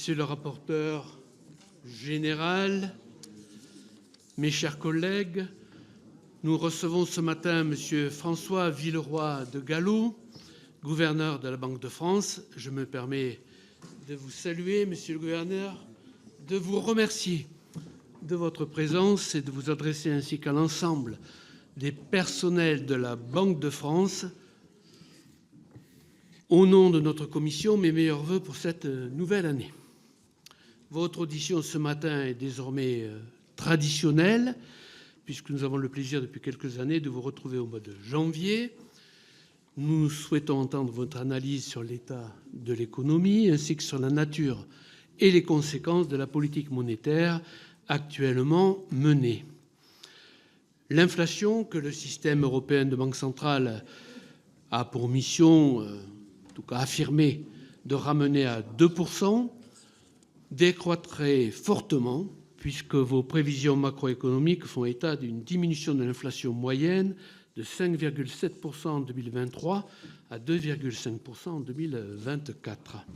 Monsieur le rapporteur général, mes chers collègues, nous recevons ce matin Monsieur François Villeroy de Galhau, gouverneur de la Banque de France. Je me permets de vous saluer, Monsieur le gouverneur, de vous remercier de votre présence et de vous adresser ainsi qu'à l'ensemble des personnels de la Banque de France. Au nom de notre commission, mes meilleurs voeux pour cette nouvelle année. Votre audition ce matin est désormais traditionnelle, puisque nous avons le plaisir depuis quelques années de vous retrouver au mois de janvier. Nous souhaitons entendre votre analyse sur l'état de l'économie, ainsi que sur la nature et les conséquences de la politique monétaire actuellement menée. L'inflation que le système européen de banque centrale a pour mission, en tout cas affirmé, de ramener à 2%, décroîtrait fortement, puisque vos prévisions macroéconomiques font état d'une diminution de l'inflation moyenne de 5,7% en 2023 à 2,5% en 2024.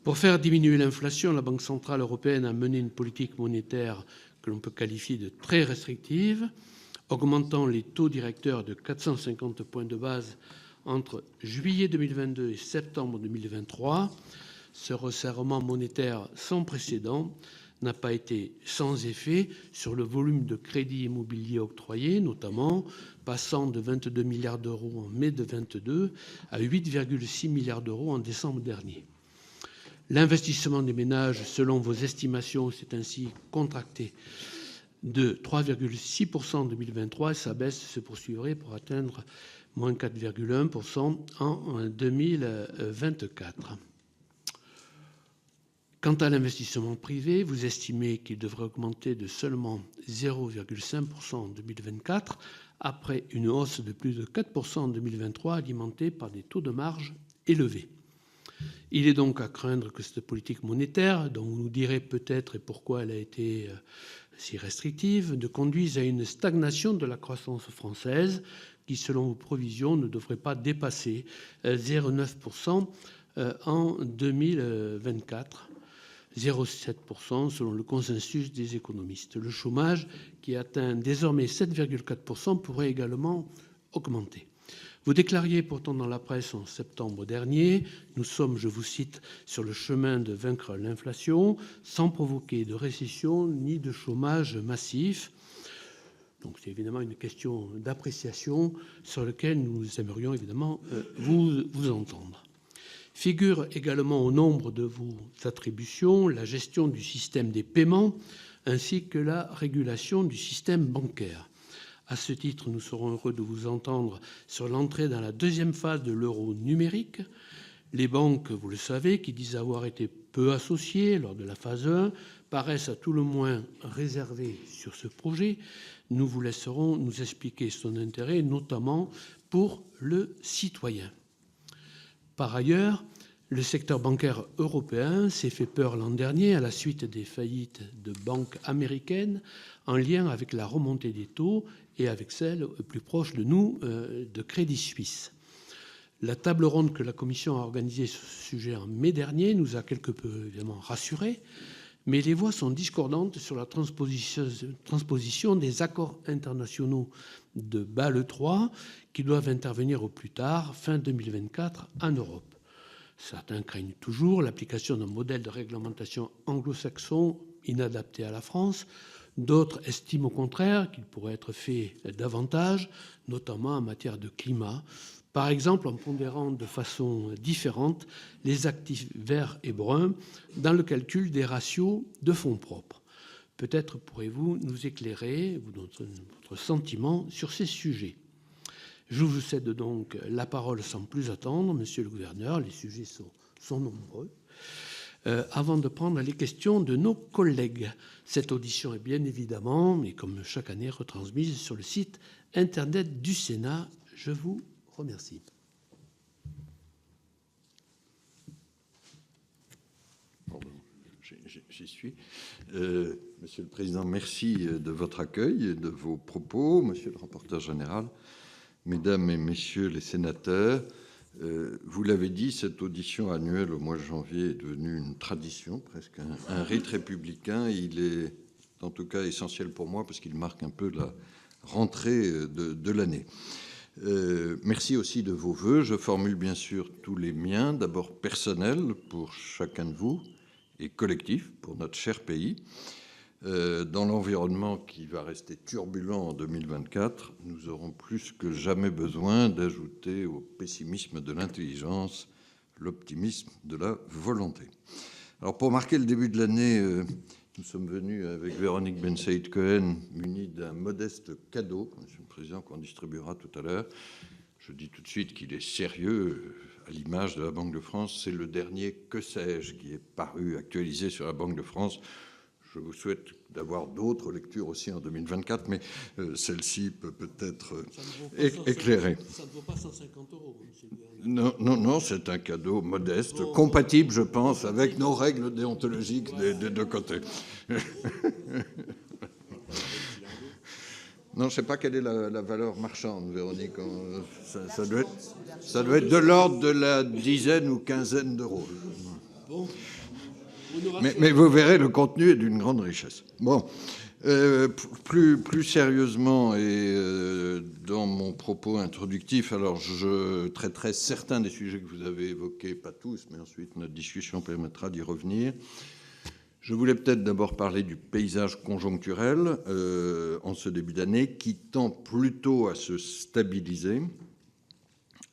Pour faire diminuer l'inflation, la Banque centrale européenne a mené une politique monétaire que l'on peut qualifier de très restrictive, augmentant les taux directeurs de 450 points de base entre juillet 2022 et septembre 2023. Ce resserrement monétaire sans précédent n'a pas été sans effet sur le volume de crédit immobilier octroyé, notamment passant de 22 milliards d'euros en mai 2022 à 8,6 milliards d'euros en décembre dernier. L'investissement des ménages, selon vos estimations, s'est ainsi contracté de 3,6% en 2023 et sa baisse se poursuivrait pour atteindre moins 4,1% en 2024. Quant à l'investissement privé, vous estimez qu'il devrait augmenter de seulement 0,5% en 2024, après une hausse de plus de 4% en 2023, alimentée par des taux de marge élevés. Il est donc à craindre que cette politique monétaire, dont vous nous direz peut-être et pourquoi elle a été si restrictive, ne conduise à une stagnation de la croissance française, qui, selon vos provisions, ne devrait pas dépasser 0,9% en 2024. 0,7% selon le consensus des économistes. Le chômage, qui atteint désormais 7,4%, pourrait également augmenter. Vous déclariez pourtant dans la presse en septembre dernier « Nous sommes, je vous cite, sur le chemin de vaincre l'inflation, sans provoquer de récession ni de chômage massif ». Donc c'est évidemment une question d'appréciation sur laquelle nous aimerions évidemment vous entendre. Figure également au nombre de vos attributions la gestion du système des paiements ainsi que la régulation du système bancaire. À ce titre, nous serons heureux de vous entendre sur l'entrée dans la deuxième phase de l'euro numérique. Les banques, vous le savez, qui disent avoir été peu associées lors de la phase 1, paraissent à tout le moins réservées sur ce projet. Nous vous laisserons nous expliquer son intérêt, notamment pour le citoyen. Par ailleurs, le secteur bancaire européen s'est fait peur l'an dernier à la suite des faillites de banques américaines en lien avec la remontée des taux et avec celle plus proche de nous de Crédit Suisse. La table ronde que la Commission a organisée sur ce sujet en mai dernier nous a quelque peu évidemment rassurés, mais les voix sont discordantes sur la transposition des accords internationaux de Bâle III qui doivent intervenir au plus tard fin 2024 en Europe. Certains craignent toujours l'application d'un modèle de réglementation anglo-saxon inadapté à la France. D'autres estiment au contraire qu'il pourrait être fait davantage, notamment en matière de climat, par exemple en pondérant de façon différente les actifs verts et bruns dans le calcul des ratios de fonds propres. Peut-être pourrez-vous nous éclairer, votre sentiment sur ces sujets. Je vous cède donc la parole sans plus attendre, Monsieur le gouverneur, les sujets sont nombreux, avant de prendre les questions de nos collègues. Cette audition est bien évidemment, et comme chaque année, retransmise sur le site Internet du Sénat. Je vous remercie. J'y suis. Monsieur le Président, merci de votre accueil et de vos propos. Monsieur le rapporteur général, Mesdames et Messieurs les sénateurs, Vous l'avez dit, cette audition annuelle au mois de janvier est devenue une tradition, presque un rite républicain. Il est en tout cas essentiel pour moi parce qu'il marque un peu la rentrée de l'année. Merci aussi de vos vœux. Je formule bien sûr tous les miens, d'abord personnels pour chacun de vous et collectifs pour notre cher pays. Dans l'environnement qui va rester turbulent en 2024, nous aurons plus que jamais besoin d'ajouter au pessimisme de l'intelligence l'optimisme de la volonté. Alors pour marquer le début de l'année, nous sommes venus avec Véronique Ben Saïd-Cohen munis d'un modeste cadeau, Monsieur le Président, qu'on distribuera tout à l'heure. Je dis tout de suite qu'il est sérieux, à l'image de la Banque de France. C'est le dernier Que sais-je qui est paru, actualisé sur la Banque de France. Je vous souhaite d'avoir d'autres lectures aussi en 2024, mais celle-ci peut peut-être éclairer. Ça ne vaut pas 150 €, monsieur Non, non, non, c'est un cadeau modeste, compatible, je pense, avec nos règles déontologiques des deux côtés. Non, je ne sais pas quelle est la valeur marchande, Véronique. Ça doit être de l'ordre de la dizaine ou quinzaine d'euros. Bon. Mais vous verrez, le contenu est d'une grande richesse. Bon, plus sérieusement et dans mon propos introductif, alors je traiterai certains des sujets que vous avez évoqués, pas tous, mais ensuite notre discussion permettra d'y revenir. Je voulais peut-être d'abord parler du paysage conjoncturel en ce début d'année qui tend plutôt à se stabiliser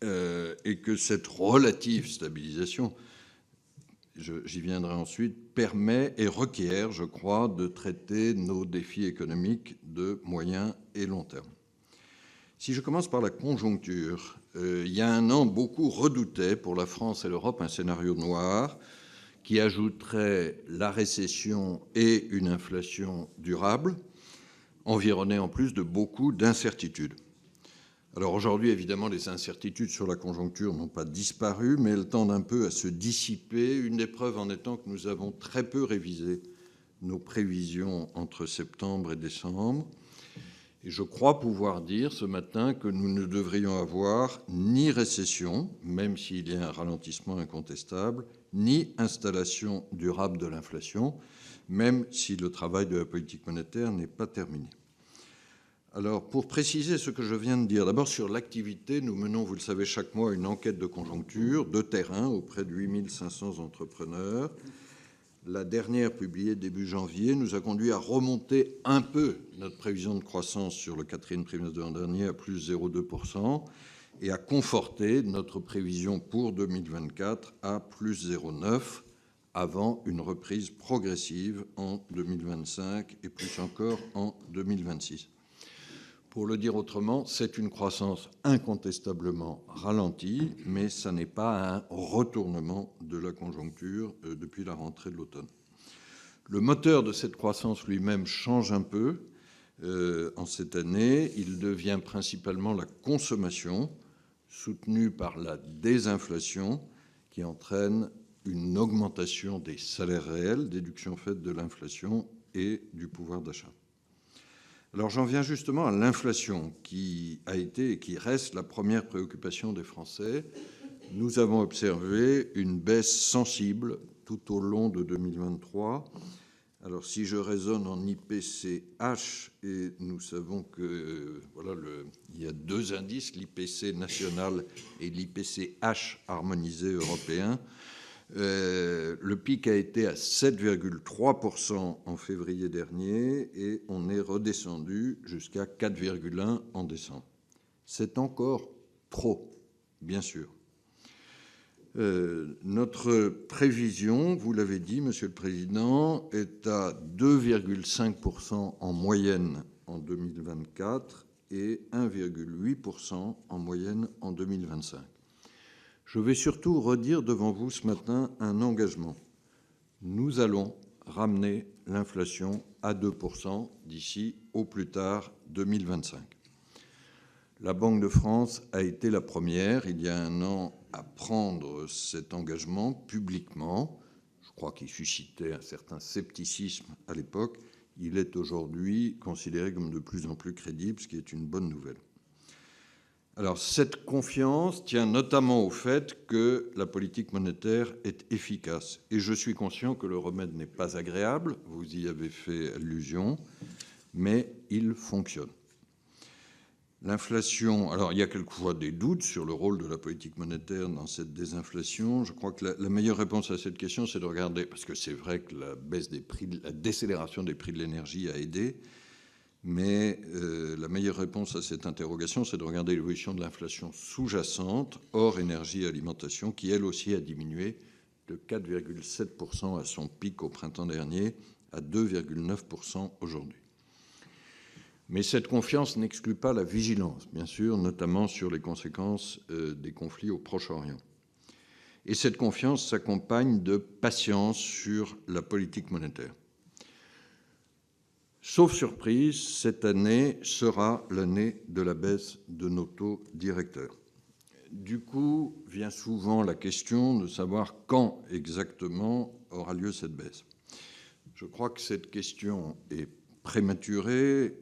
et que cette relative stabilisation, j'y viendrai ensuite, permet et requiert, je crois, de traiter nos défis économiques de moyen et long terme. Si je commence par la conjoncture, il y a un an, beaucoup redoutaient pour la France et l'Europe un scénario noir qui ajouterait la récession et une inflation durable, environnée en plus de beaucoup d'incertitudes. Alors aujourd'hui, évidemment, les incertitudes sur la conjoncture n'ont pas disparu, mais elles tendent un peu à se dissiper, une des preuves en étant que nous avons très peu révisé nos prévisions entre septembre et décembre. Et je crois pouvoir dire ce matin que nous ne devrions avoir ni récession, même s'il y a un ralentissement incontestable, ni installation durable de l'inflation, même si le travail de la politique monétaire n'est pas terminé. Alors, pour préciser ce que je viens de dire, d'abord sur l'activité, nous menons, vous le savez, chaque mois une enquête de conjoncture de terrain auprès de 8500 entrepreneurs. La dernière, publiée début janvier, nous a conduit à remonter un peu notre prévision de croissance sur le quatrième trimestre de l'an dernier à plus 0,2% et à conforter notre prévision pour 2024 à plus 0,9% avant une reprise progressive en 2025 et plus encore en 2026. Pour le dire autrement, c'est une croissance incontestablement ralentie, mais ça n'est pas un retournement de la conjoncture depuis la rentrée de l'automne. Le moteur de cette croissance lui-même change un peu en cette année. Il devient principalement la consommation, soutenue par la désinflation, qui entraîne une augmentation des salaires réels, déduction faite de l'inflation et du pouvoir d'achat. Alors j'en viens justement à l'inflation qui a été et qui reste la première préoccupation des Français. Nous avons observé une baisse sensible tout au long de 2023. Alors si je raisonne en IPC-H, et nous savons que il y a deux indices, l'IPC national et l'IPC-H harmonisé européen, le pic a été à 7,3% en février dernier et on est redescendu jusqu'à 4,1% en décembre. C'est encore trop, bien sûr. Notre prévision, vous l'avez dit, Monsieur le Président, est à 2,5% en moyenne en 2024 et 1,8% en moyenne en 2025. Je vais surtout redire devant vous ce matin un engagement. Nous allons ramener l'inflation à 2% d'ici au plus tard 2025. La Banque de France a été la première, il y a un an, à prendre cet engagement publiquement. Je crois qu'il suscitait un certain scepticisme à l'époque. Il est aujourd'hui considéré comme de plus en plus crédible, ce qui est une bonne nouvelle. Alors, cette confiance tient notamment au fait que la politique monétaire est efficace. Et je suis conscient que le remède n'est pas agréable, vous y avez fait allusion, mais il fonctionne. L'inflation, alors il y a quelquefois des doutes sur le rôle de la politique monétaire dans cette désinflation. Je crois que la meilleure réponse à cette question, c'est de regarder, parce que c'est vrai que la baisse des prix, la décélération des prix de l'énergie a aidé, mais la meilleure réponse à cette interrogation, c'est de regarder l'évolution de l'inflation sous-jacente, hors énergie et alimentation, qui elle aussi a diminué de 4,7% à son pic au printemps dernier, à 2,9% aujourd'hui. Mais cette confiance n'exclut pas la vigilance, bien sûr, notamment sur les conséquences des conflits au Proche-Orient. Et cette confiance s'accompagne de patience sur la politique monétaire. Sauf surprise, cette année sera l'année de la baisse de nos taux directeurs. Du coup, vient souvent la question de savoir quand exactement aura lieu cette baisse. Je crois que cette question est prématurée,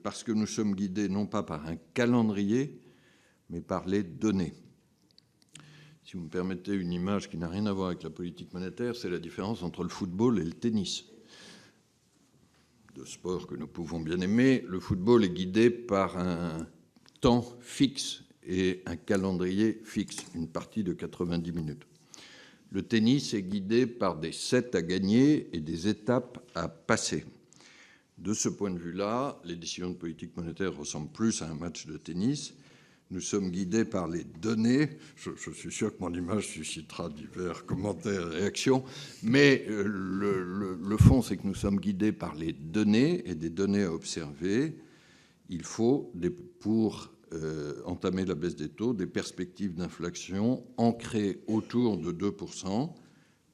parce que nous sommes guidés non pas par un calendrier, mais par les données. Si vous me permettez une image qui n'a rien à voir avec la politique monétaire, c'est la différence entre le football et le tennis. Deux sports que nous pouvons bien aimer, le football est guidé par un temps fixe et un calendrier fixe, une partie de 90 minutes. Le tennis est guidé par des sets à gagner et des étapes à passer. De ce point de vue-là, les décisions de politique monétaire ressemblent plus à un match de tennis. Nous sommes guidés par les données. Je suis sûr que mon image suscitera divers commentaires et réactions, mais le fond, c'est que nous sommes guidés par les données et des données à observer. Il faut, pour entamer la baisse des taux, des perspectives d'inflation ancrées autour de 2%,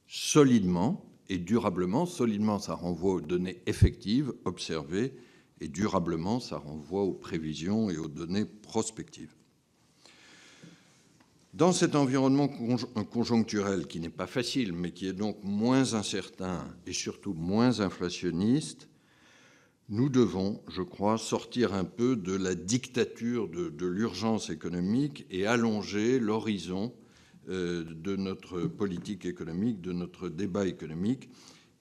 solidement et durablement. Solidement, ça renvoie aux données effectives observées, et durablement, ça renvoie aux prévisions et aux données prospectives. Dans cet environnement conjoncturel qui n'est pas facile, mais qui est donc moins incertain et surtout moins inflationniste, nous devons, je crois, sortir un peu de la dictature de l'urgence économique et allonger l'horizon de notre politique économique, de notre débat économique.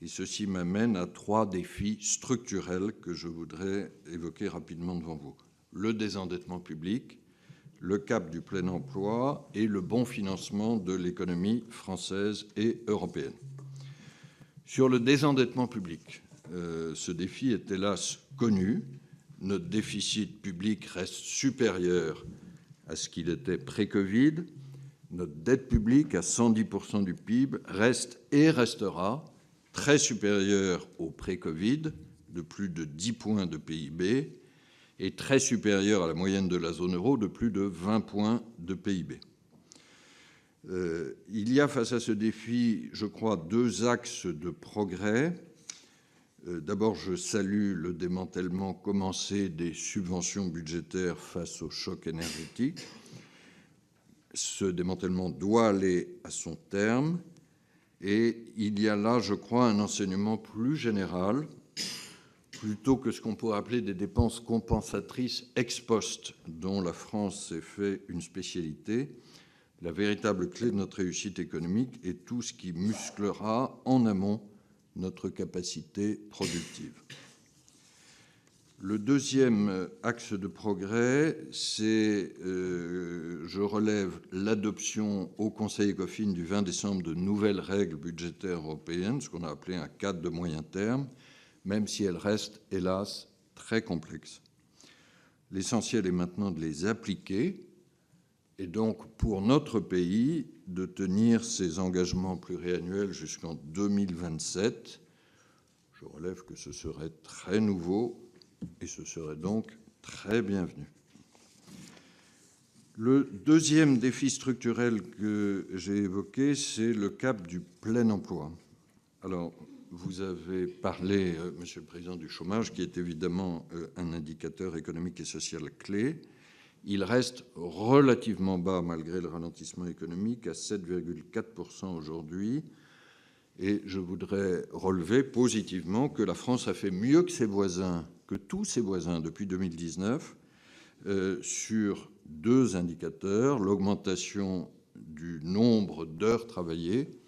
Et ceci m'amène à 3 défis structurels que je voudrais évoquer rapidement devant vous. Le désendettement public, le cap du plein emploi et le bon financement de l'économie française et européenne. Sur le désendettement public, ce défi est hélas connu. Notre déficit public reste supérieur à ce qu'il était pré-Covid. Notre dette publique, à 110% du PIB, reste et restera très supérieure au pré-Covid, de plus de 10 points de PIB, et très supérieure à la moyenne de la zone euro, de plus de 20 points de PIB. Il y a face à ce défi, je crois, 2 axes de progrès. D'abord, je salue le démantèlement commencé des subventions budgétaires face au choc énergétique. Ce démantèlement doit aller à son terme et il y a là, je crois, un enseignement plus général, plutôt que ce qu'on pourrait appeler des dépenses compensatrices ex post, dont la France s'est fait une spécialité. La véritable clé de notre réussite économique est tout ce qui musclera en amont notre capacité productive. Le deuxième axe de progrès, c'est, je relève l'adoption au Conseil ECOFIN du 20 décembre de nouvelles règles budgétaires européennes, ce qu'on a appelé un cadre de moyen terme, même si elles restent, hélas, très complexes. L'essentiel est maintenant de les appliquer et donc, pour notre pays, de tenir ses engagements pluriannuels jusqu'en 2027. Je relève que ce serait très nouveau et ce serait donc très bienvenu. Le deuxième défi structurel que j'ai évoqué, c'est le cap du plein emploi. Alors, vous avez parlé, Monsieur le Président, du chômage, qui est évidemment un indicateur économique et social clé. Il reste relativement bas malgré le ralentissement économique, à 7,4% aujourd'hui. Et je voudrais relever positivement que la France a fait mieux que ses voisins, que tous ses voisins depuis 2019, sur 2 indicateurs, l'augmentation du nombre d'heures travaillées.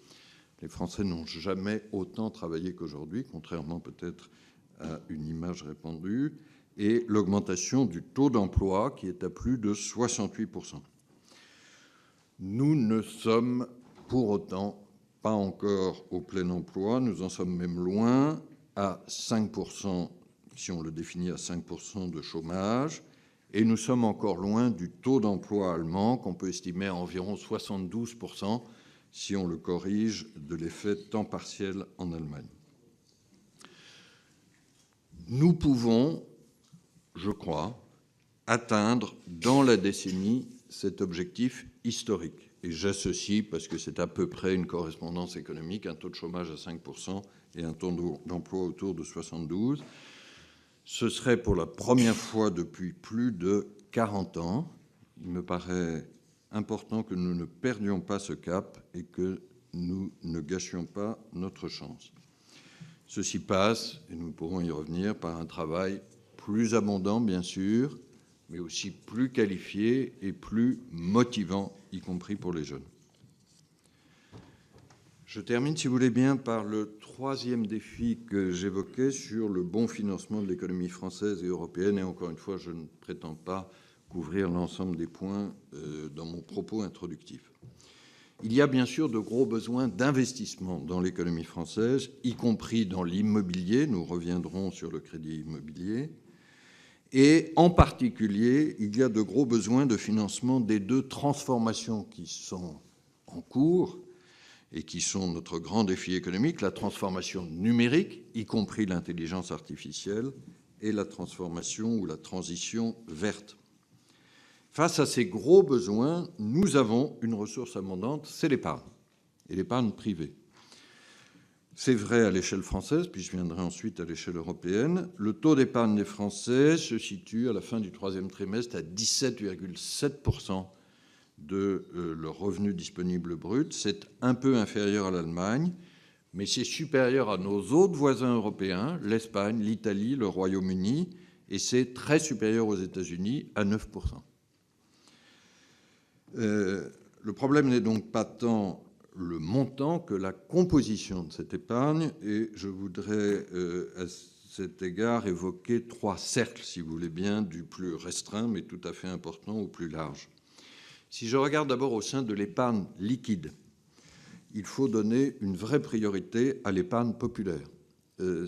Les Français n'ont jamais autant travaillé qu'aujourd'hui, contrairement peut-être à une image répandue, et l'augmentation du taux d'emploi qui est à plus de 68%. Nous ne sommes pour autant pas encore au plein emploi, nous en sommes même loin, à 5%, si on le définit à 5% de chômage, et nous sommes encore loin du taux d'emploi allemand qu'on peut estimer à environ 72% si on le corrige de l'effet temps partiel en Allemagne. Nous pouvons, je crois, atteindre dans la décennie cet objectif historique. Et j'associe, parce que c'est à peu près une correspondance économique, un taux de chômage à 5% et un taux d'emploi autour de 72%. Ce serait pour la première fois depuis plus de 40 ans. Il me paraît important que nous ne perdions pas ce cap et que nous ne gâchions pas notre chance. Ceci passe, et nous pourrons y revenir, par un travail plus abondant, bien sûr, mais aussi plus qualifié et plus motivant, y compris pour les jeunes. Je termine, si vous voulez bien, par le troisième défi que j'évoquais sur le bon financement de l'économie française et européenne. Et encore une fois, je ne prétends pas couvrir l'ensemble des points dans mon propos introductif. Il y a bien sûr de gros besoins d'investissement dans l'économie française, y compris dans l'immobilier. Nous reviendrons sur le crédit immobilier. Et en particulier, il y a de gros besoins de financement des 2 transformations qui sont en cours et qui sont notre grand défi économique, la transformation numérique, y compris l'intelligence artificielle, et la transformation ou la transition verte. Face à ces gros besoins, nous avons une ressource abondante, c'est l'épargne, et l'épargne privée. C'est vrai à l'échelle française, puis je viendrai ensuite à l'échelle européenne. Le taux d'épargne des Français se situe à la fin du 3e trimestre à 17,7% de leur revenu disponible brut. C'est un peu inférieur à l'Allemagne, mais c'est supérieur à nos autres voisins européens, l'Espagne, l'Italie, le Royaume-Uni, et c'est très supérieur aux États-Unis à 9%. Le problème n'est donc pas tant le montant que la composition de cette épargne, et je voudrais à cet égard évoquer 3 cercles, si vous voulez bien, du plus restreint, mais tout à fait important, au plus large. Si je regarde d'abord au sein de l'épargne liquide, il faut donner une vraie priorité à l'épargne populaire.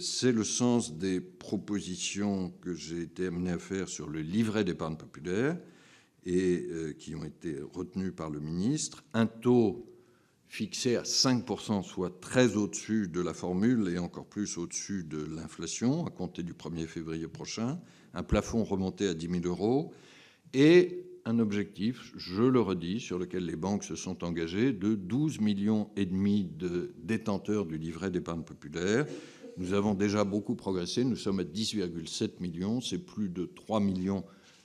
C'est le sens des propositions que j'ai été amené à faire sur le livret d'épargne populaire et qui ont été retenues par le ministre. Un taux fixé à 5%, soit très au-dessus de la formule et encore plus au-dessus de l'inflation, à compter du 1er février prochain. Un plafond remonté à 10 000 euros et un objectif, je le redis, sur lequel les banques se sont engagées, de 12,5 millions de détenteurs du livret d'épargne populaire. Nous avons déjà beaucoup progressé, nous sommes à 10,7 millions, c'est plus de 3 millions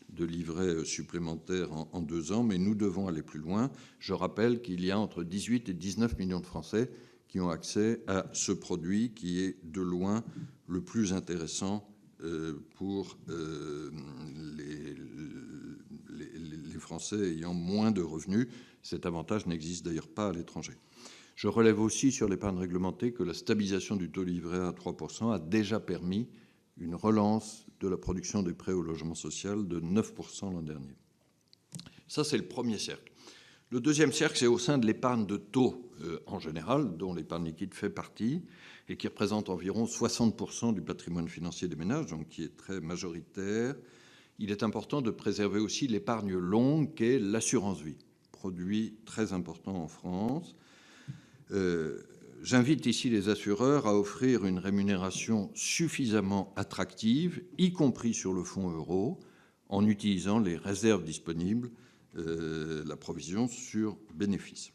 de livrets supplémentaires en 2 ans, mais nous devons aller plus loin. Je rappelle qu'il y a entre 18 et 19 millions de Français qui ont accès à ce produit qui est de loin le plus intéressant pour les Français ayant moins de revenus. Cet avantage n'existe d'ailleurs pas à l'étranger. Je relève aussi sur l'épargne réglementée que la stabilisation du taux livret à 3% a déjà permis une relance de la production des prêts au logement social de 9% l'an dernier. Ça, c'est le premier cercle. Le deuxième cercle, c'est au sein de l'épargne de taux en général, dont l'épargne liquide fait partie, et qui représente environ 60% du patrimoine financier des ménages, donc qui est très majoritaire. Il est important de préserver aussi l'épargne longue, qu'est l'assurance vie, produit très important en France. J'invite ici les assureurs à offrir une rémunération suffisamment attractive, y compris sur le fonds euro, en utilisant les réserves disponibles, la provision sur bénéfice.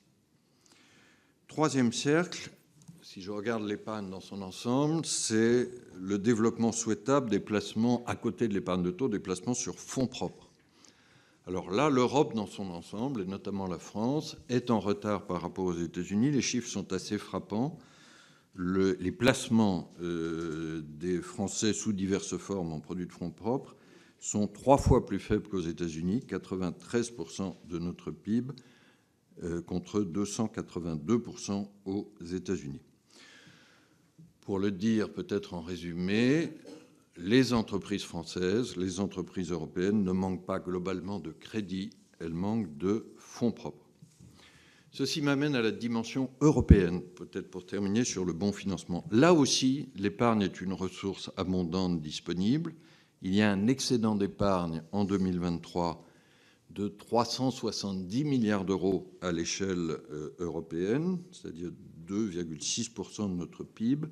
Troisième cercle, si je regarde l'épargne dans son ensemble, c'est le développement souhaitable des placements, à côté de l'épargne de taux, des placements sur fonds propres. Alors là, l'Europe dans son ensemble, et notamment la France, est en retard par rapport aux États-Unis. Les chiffres sont assez frappants. Les placements des Français sous diverses formes en produits de fonds propres sont 3 fois plus faibles qu'aux États-Unis, 93% de notre PIB contre 282% aux États-Unis. Pour le dire peut-être en résumé, les entreprises françaises, les entreprises européennes ne manquent pas globalement de crédit, elles manquent de fonds propres. Ceci m'amène à la dimension européenne, peut-être pour terminer sur le bon financement. Là aussi, l'épargne est une ressource abondante disponible. Il y a un excédent d'épargne en 2023 de 370 milliards d'euros à l'échelle européenne, c'est-à-dire 2,6% de notre PIB.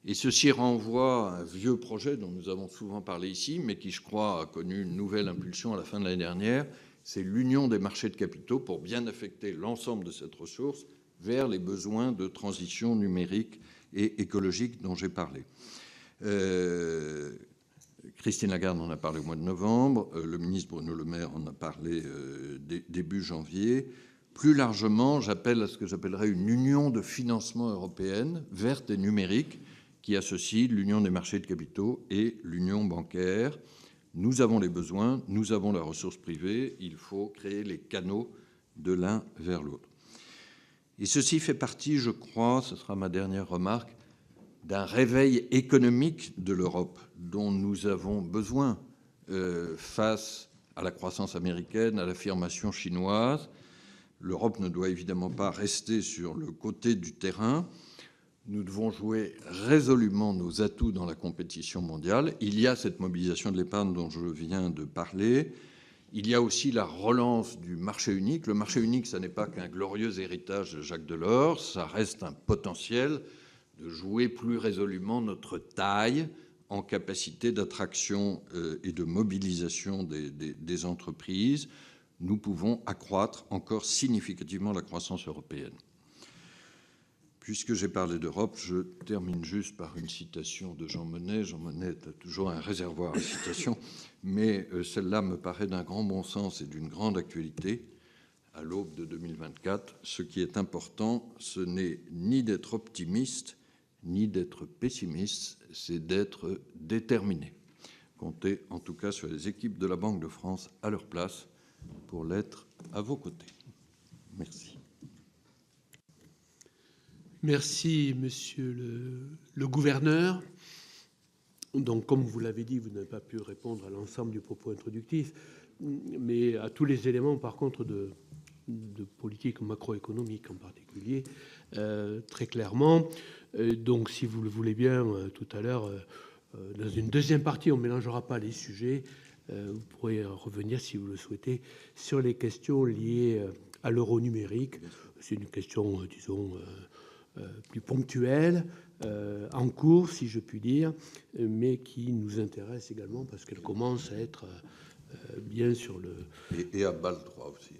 Et ceci renvoie à un vieux projet dont nous avons souvent parlé ici, mais qui, je crois, a connu une nouvelle impulsion à la fin de l'année dernière. C'est l'union des marchés de capitaux pour bien affecter l'ensemble de cette ressource vers les besoins de transition numérique et écologique dont j'ai parlé. Christine Lagarde en a parlé au mois de novembre, le ministre Bruno Le Maire en a parlé début janvier. Plus largement, j'appelle à ce que j'appellerais une union de financement européenne, verte et numérique, qui associe l'union des marchés de capitaux et l'union bancaire. Nous avons les besoins, nous avons la ressource privée, il faut créer les canaux de l'un vers l'autre. Et ceci fait partie, je crois, ce sera ma dernière remarque, d'un réveil économique de l'Europe dont nous avons besoin face à la croissance américaine, à l'affirmation chinoise. L'Europe ne doit évidemment pas rester sur le côté du terrain. Nous devons jouer résolument nos atouts dans la compétition mondiale. Il y a cette mobilisation de l'épargne dont je viens de parler. Il y a aussi la relance du marché unique. Le marché unique, ça n'est pas qu'un glorieux héritage de Jacques Delors, ça reste un potentiel de jouer plus résolument notre taille en capacité d'attraction et de mobilisation des entreprises. Nous pouvons accroître encore significativement la croissance européenne. Puisque j'ai parlé d'Europe, je termine juste par une citation de Jean Monnet. Jean Monnet a toujours un réservoir à citations, mais celle-là me paraît d'un grand bon sens et d'une grande actualité. À l'aube de 2024, ce qui est important, ce n'est ni d'être optimiste, ni d'être pessimiste, c'est d'être déterminé. Comptez en tout cas sur les équipes de la Banque de France à leur place pour l'être à vos côtés. Merci. Merci, monsieur le gouverneur. Donc, comme vous l'avez dit, vous n'avez pas pu répondre à l'ensemble du propos introductif, mais à tous les éléments, par contre, de politique macroéconomique en particulier, très clairement. Donc, si vous le voulez bien, tout à l'heure, dans une deuxième partie, on ne mélangera pas les sujets. Vous pourrez revenir, si vous le souhaitez, sur les questions liées à l'euro numérique. C'est une question, disons, plus ponctuelle, en cours, si je puis dire, mais qui nous intéresse également parce qu'elle commence à être bien sur le... Et à Bâle 3 aussi.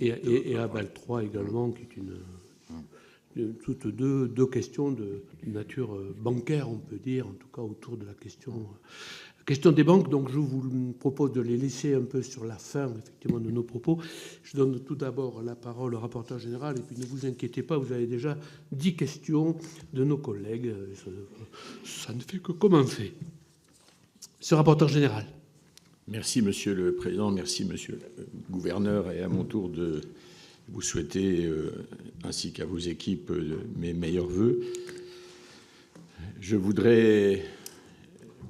Et à Bâle 3 également, qui est toutes deux questions de nature bancaire, on peut dire, en tout cas autour de la question des banques. Donc je vous propose de les laisser un peu sur la fin, effectivement, de nos propos. Je donne tout d'abord la parole au rapporteur général, et puis ne vous inquiétez pas, vous avez déjà 10 questions de nos collègues. Ça ne fait que commencer. Ce rapporteur général. Merci, Monsieur le Président. Merci, Monsieur le Gouverneur. Et à mon tour de vous souhaiter, ainsi qu'à vos équipes, mes meilleurs voeux. Je voudrais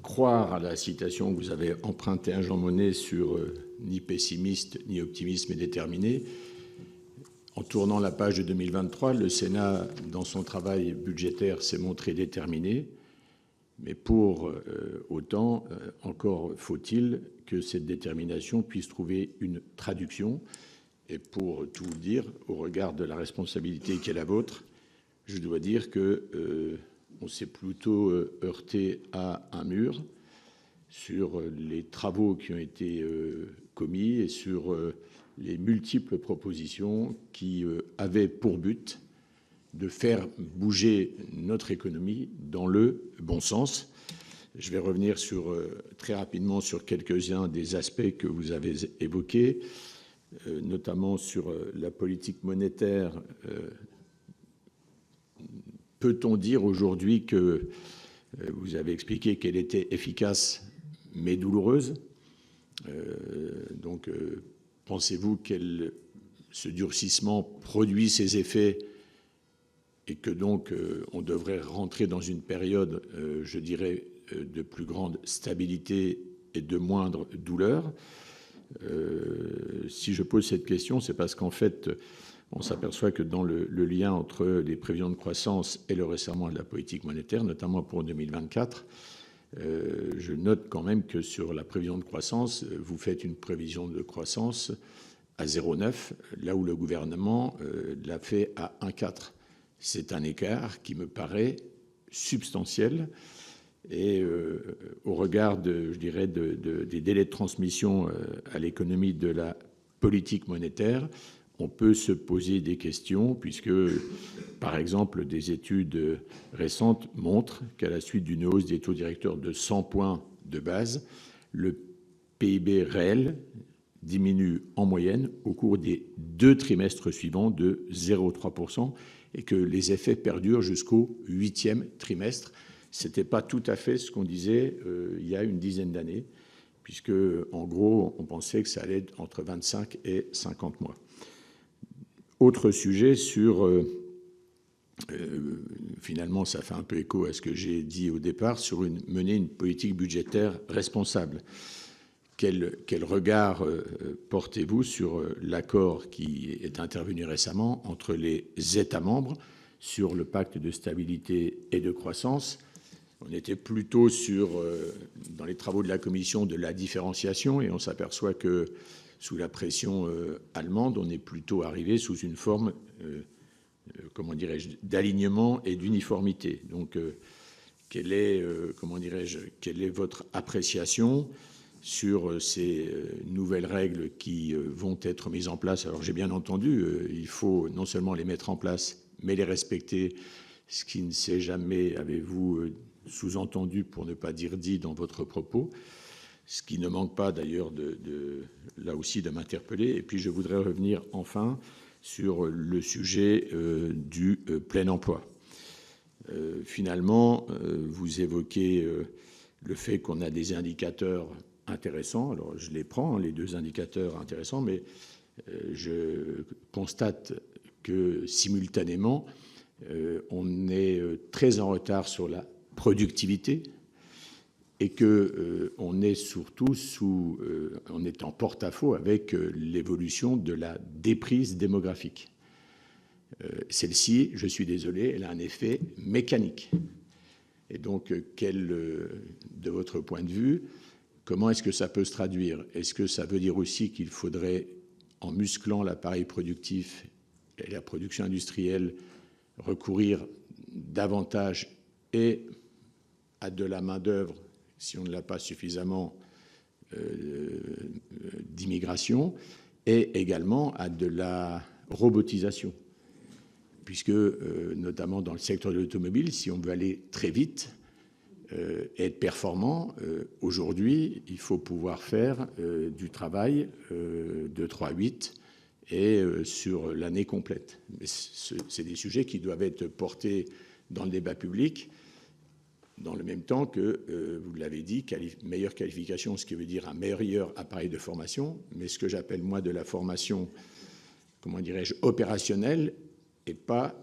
croire à la citation que vous avez empruntée à Jean Monnet sur ni pessimiste, ni optimiste, mais déterminé. En tournant la page de 2023, le Sénat, dans son travail budgétaire, s'est montré déterminé. Mais pour autant, encore faut-il que cette détermination puisse trouver une traduction. Et pour tout dire, au regard de la responsabilité qui est la vôtre, je dois dire que on s'est plutôt heurté à un mur sur les travaux qui ont été commis et sur les multiples propositions qui avaient pour but de faire bouger notre économie dans le bon sens. Je vais revenir très rapidement sur quelques-uns des aspects que vous avez évoqués, notamment sur la politique monétaire. Peut-on dire aujourd'hui que vous avez expliqué qu'elle était efficace mais douloureuse? Donc, pensez-vous que ce durcissement produit ses effets et que donc on devrait rentrer dans une période, je dirais, de plus grande stabilité et de moindre douleur? Si je pose cette question, c'est parce qu'en fait, on s'aperçoit que dans le lien entre les prévisions de croissance et le resserrement de la politique monétaire, notamment pour 2024, je note quand même que sur la prévision de croissance, vous faites une prévision de croissance à 0,9, là où le gouvernement l'a fait à 1,4. C'est un écart qui me paraît substantiel et au regard je dirais, des délais de transmission à l'économie de la politique monétaire, on peut se poser des questions puisque, par exemple, des études récentes montrent qu'à la suite d'une hausse des taux directeurs de 100 points de base, le PIB réel diminue en moyenne au cours des 2 trimestres suivants de 0,3% et que les effets perdurent jusqu'au 8e trimestre. Ce n'était pas tout à fait ce qu'on disait il y a une dizaine d'années, puisque, en gros, on pensait que ça allait être entre 25 et 50 mois. Autre sujet sur, finalement, ça fait un peu écho à ce que j'ai dit au départ, sur mener une politique budgétaire responsable. Quel regard portez-vous sur l'accord qui est intervenu récemment entre les États membres sur le pacte de stabilité et de croissance? On était plutôt dans les travaux de la Commission, de la différenciation, et on s'aperçoit que sous la pression allemande, on est plutôt arrivé sous une forme, comment dirais-je, d'alignement et d'uniformité. Donc, quelle est votre appréciation sur ces nouvelles règles qui vont être mises en place? Alors, j'ai bien entendu, il faut non seulement les mettre en place, mais les respecter, ce qui ne s'est jamais, avez-vous sous-entendu, pour ne pas dire dit, dans votre propos, ce qui ne manque pas d'ailleurs là aussi de m'interpeller. Et puis je voudrais revenir enfin sur le sujet du plein emploi. Finalement, vous évoquez le fait qu'on a des indicateurs intéressants. Alors je les prends, les 2 indicateurs intéressants, mais je constate que simultanément, on est très en retard sur la productivité et qu'on est surtout on est en porte-à-faux avec l'évolution de la déprise démographique. Celle-ci, je suis désolé, elle a un effet mécanique. Et donc, de votre point de vue, comment est-ce que ça peut se traduire? Est-ce que ça veut dire aussi qu'il faudrait, en musclant l'appareil productif et la production industrielle, recourir davantage et à de la main-d'œuvre, si on ne l'a pas suffisamment, d'immigration, et également à de la robotisation? Puisque, notamment dans le secteur de l'automobile, si on veut aller très vite et être performant, aujourd'hui, il faut pouvoir faire du travail de 3-8 et sur l'année complète. Mais c'est des sujets qui doivent être portés dans le débat public, dans le même temps que, vous l'avez dit, meilleure qualification, ce qui veut dire un meilleur appareil de formation, mais ce que j'appelle, moi, de la formation, comment dirais-je, opérationnelle, et pas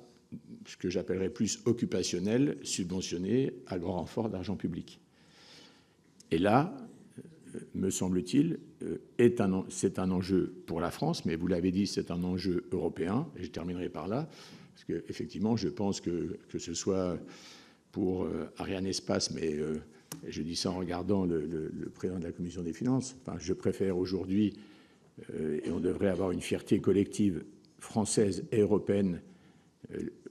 ce que j'appellerais plus occupationnelle, subventionnée à grand renfort d'argent public. Et là, me semble-t-il, c'est un enjeu pour la France, mais vous l'avez dit, c'est un enjeu européen, et je terminerai par là, parce qu'effectivement, je pense que ce soit pour Ariane Espace, mais je dis ça en regardant le président de la Commission des finances, enfin, je préfère aujourd'hui, et on devrait avoir une fierté collective française et européenne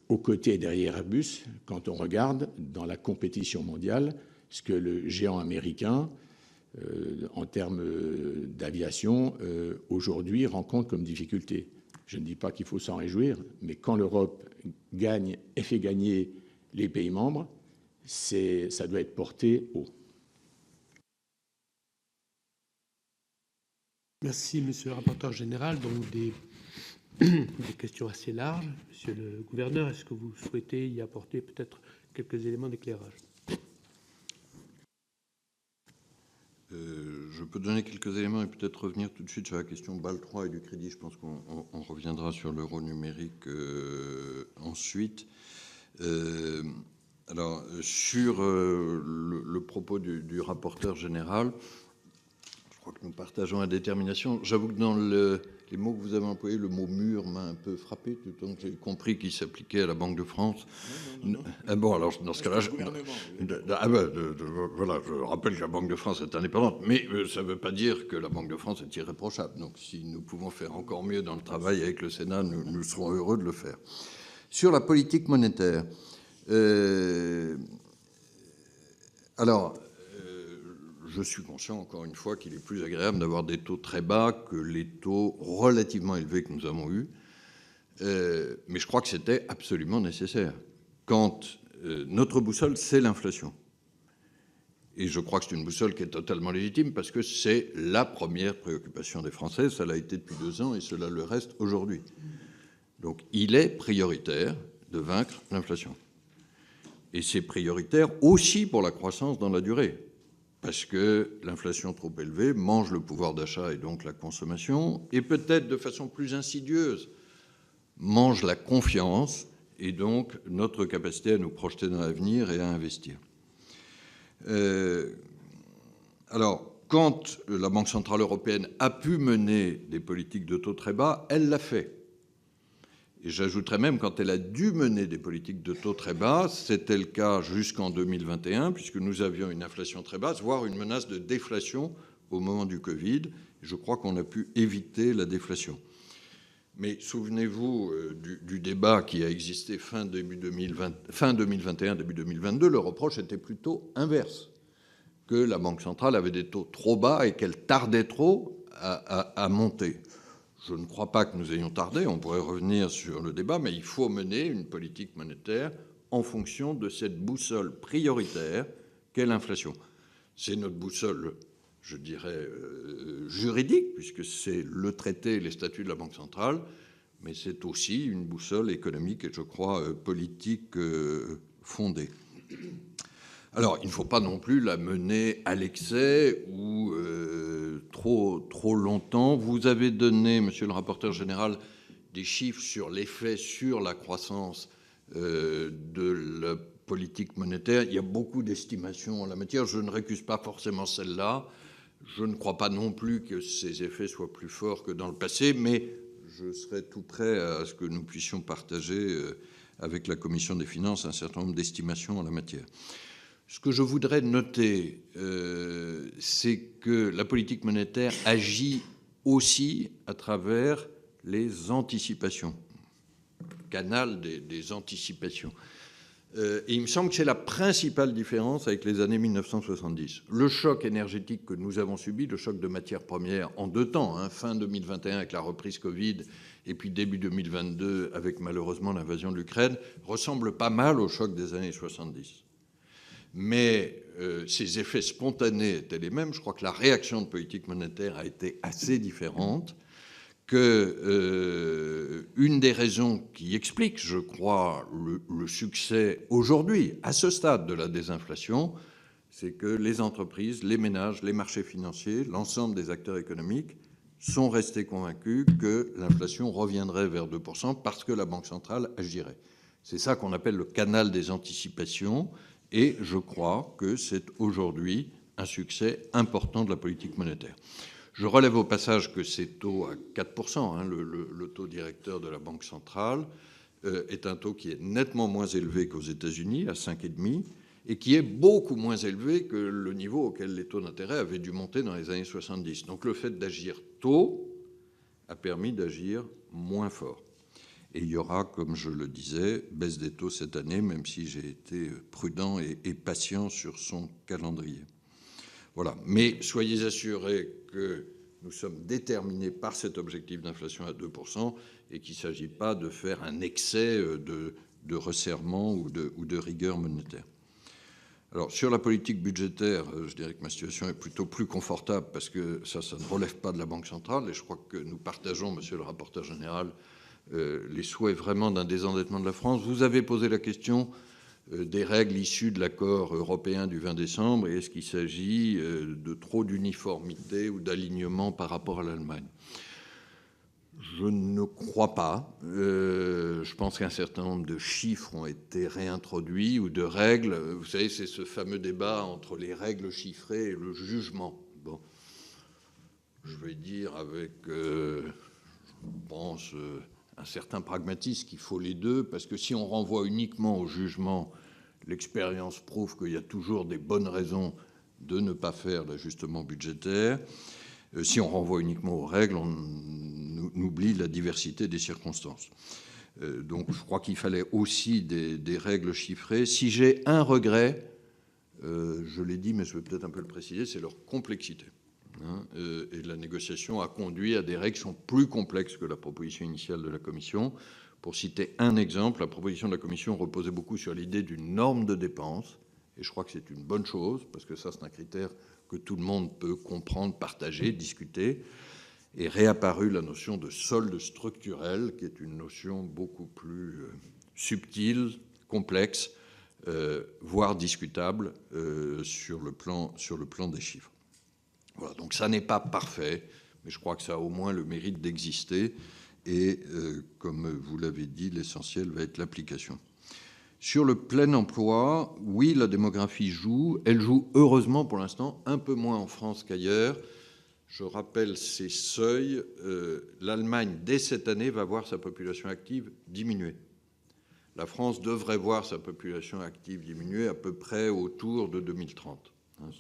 aux côtés et derrière Airbus, quand on regarde dans la compétition mondiale ce que le géant américain, en termes d'aviation, aujourd'hui rencontre comme difficulté. Je ne dis pas qu'il faut s'en réjouir, mais quand l'Europe gagne et fait gagner les pays membres, ça doit être porté haut. Merci, monsieur le rapporteur général. Donc, des questions assez larges. Monsieur le gouverneur, est-ce que vous souhaitez y apporter peut-être quelques éléments d'éclairage? Je peux donner quelques éléments et peut-être revenir tout de suite sur la question BAL 3 et du crédit. Je pense qu'on reviendra sur l'euro numérique ensuite. Alors, sur le propos du rapporteur général, je crois que nous partageons la détermination. J'avoue que dans les mots que vous avez employés, le mot mur m'a un peu frappé, tout le temps que j'ai compris qu'il s'appliquait à la Banque de France. Non. Ah bon, alors dans ce cas-là, voilà, je rappelle que la Banque de France est indépendante, mais ça ne veut pas dire que la Banque de France est irréprochable. Donc si nous pouvons faire encore mieux dans le travail avec le Sénat, nous serons heureux de le faire. Sur la politique monétaire, alors, je suis conscient, encore une fois, qu'il est plus agréable d'avoir des taux très bas que les taux relativement élevés que nous avons eus. Mais je crois que c'était absolument nécessaire. Quand notre boussole, c'est l'inflation. Et je crois que c'est une boussole qui est totalement légitime parce que c'est la première préoccupation des Français. Ça l'a été depuis 2 ans et cela le reste aujourd'hui. Donc, il est prioritaire de vaincre l'inflation. Et c'est prioritaire aussi pour la croissance dans la durée, parce que l'inflation trop élevée mange le pouvoir d'achat et donc la consommation, et peut-être de façon plus insidieuse, mange la confiance et donc notre capacité à nous projeter dans l'avenir et à investir. Alors, quand la Banque centrale européenne a pu mener des politiques de taux très bas, elle l'a fait. Et j'ajouterais même, quand elle a dû mener des politiques de taux très bas, c'était le cas jusqu'en 2021, puisque nous avions une inflation très basse, voire une menace de déflation au moment du Covid. Je crois qu'on a pu éviter la déflation. Mais souvenez-vous du débat qui a existé fin 2021, début 2022, le reproche était plutôt inverse, que la Banque centrale avait des taux trop bas et qu'elle tardait trop à monter. Je ne crois pas que nous ayons tardé, on pourrait revenir sur le débat, mais il faut mener une politique monétaire en fonction de cette boussole prioritaire qu'est l'inflation. C'est notre boussole, je dirais, juridique, puisque c'est le traité et les statuts de la Banque centrale, mais c'est aussi une boussole économique et, je crois, politique fondée. Alors, il ne faut pas non plus la mener à l'excès ou trop longtemps. Vous avez donné, monsieur le rapporteur général, des chiffres sur l'effet sur la croissance de la politique monétaire. Il y a beaucoup d'estimations en la matière. Je ne récuse pas forcément celle-là. Je ne crois pas non plus que ces effets soient plus forts que dans le passé, mais je serais tout prêt à ce que nous puissions partager avec la Commission des finances un certain nombre d'estimations en la matière. Ce que je voudrais noter, c'est que la politique monétaire agit aussi à travers les anticipations, canal des anticipations. Et il me semble que c'est la principale différence avec les années 1970. Le choc énergétique que nous avons subi, le choc de matières premières en 2 temps, fin 2021 avec la reprise Covid et puis début 2022 avec malheureusement l'invasion de l'Ukraine, ressemble pas mal au choc des années 70. Mais ces effets spontanés étaient les mêmes. Je crois que la réaction de politique monétaire a été assez différente, que une des raisons qui explique, je crois, le succès aujourd'hui, à ce stade de la désinflation, c'est que les entreprises, les ménages, les marchés financiers, l'ensemble des acteurs économiques sont restés convaincus que l'inflation reviendrait vers 2% parce que la Banque centrale agirait. C'est ça qu'on appelle le canal des anticipations. Et je crois que c'est aujourd'hui un succès important de la politique monétaire. Je relève au passage que ces taux à 4%, le taux directeur de la Banque centrale, est un taux qui est nettement moins élevé qu'aux États-Unis, à 5,5%, et qui est beaucoup moins élevé que le niveau auquel les taux d'intérêt avaient dû monter dans les années 70. Donc le fait d'agir tôt a permis d'agir moins fort. Et il y aura, comme je le disais, baisse des taux cette année, même si j'ai été prudent et patient sur son calendrier. Voilà. Mais soyez assurés que nous sommes déterminés par cet objectif d'inflation à 2% et qu'il ne s'agit pas de faire un excès de resserrement ou de rigueur monétaire. Alors, sur la politique budgétaire, je dirais que ma situation est plutôt plus confortable parce que ça ne relève pas de la Banque centrale et je crois que nous partageons, monsieur le rapporteur général, les souhaits vraiment d'un désendettement de la France. Vous avez posé la question des règles issues de l'accord européen du 20 décembre et est-ce qu'il s'agit de trop d'uniformité ou d'alignement par rapport à l'Allemagne? Je ne crois pas. Je pense qu'un certain nombre de chiffres ont été réintroduits ou de règles. Vous savez, c'est ce fameux débat entre les règles chiffrées et le jugement. Bon, je vais dire avec, je pense, un certain pragmatisme qu'il faut les deux, parce que si on renvoie uniquement au jugement, l'expérience prouve qu'il y a toujours des bonnes raisons de ne pas faire l'ajustement budgétaire. Si on renvoie uniquement aux règles, on oublie la diversité des circonstances. Donc je crois qu'il fallait aussi des règles chiffrées. Si j'ai un regret, je l'ai dit, mais je vais peut-être un peu le préciser, c'est leur complexité. Et la négociation a conduit à des règles qui sont plus complexes que la proposition initiale de la Commission. Pour citer un exemple, la proposition de la Commission reposait beaucoup sur l'idée d'une norme de dépenses, et je crois que c'est une bonne chose, parce que ça, c'est un critère que tout le monde peut comprendre, partager, discuter. Est réapparue la notion de solde structurel, qui est une notion beaucoup plus subtile, complexe, voire discutable sur le plan des chiffres. Voilà, donc ça n'est pas parfait, mais je crois que ça a au moins le mérite d'exister. Et comme vous l'avez dit, l'essentiel va être l'application. Sur le plein emploi, oui, la démographie joue. Elle joue heureusement pour l'instant un peu moins en France qu'ailleurs. Je rappelle ces seuils. L'Allemagne, dès cette année, va voir sa population active diminuer. La France devrait voir sa population active diminuer à peu près autour de 2030,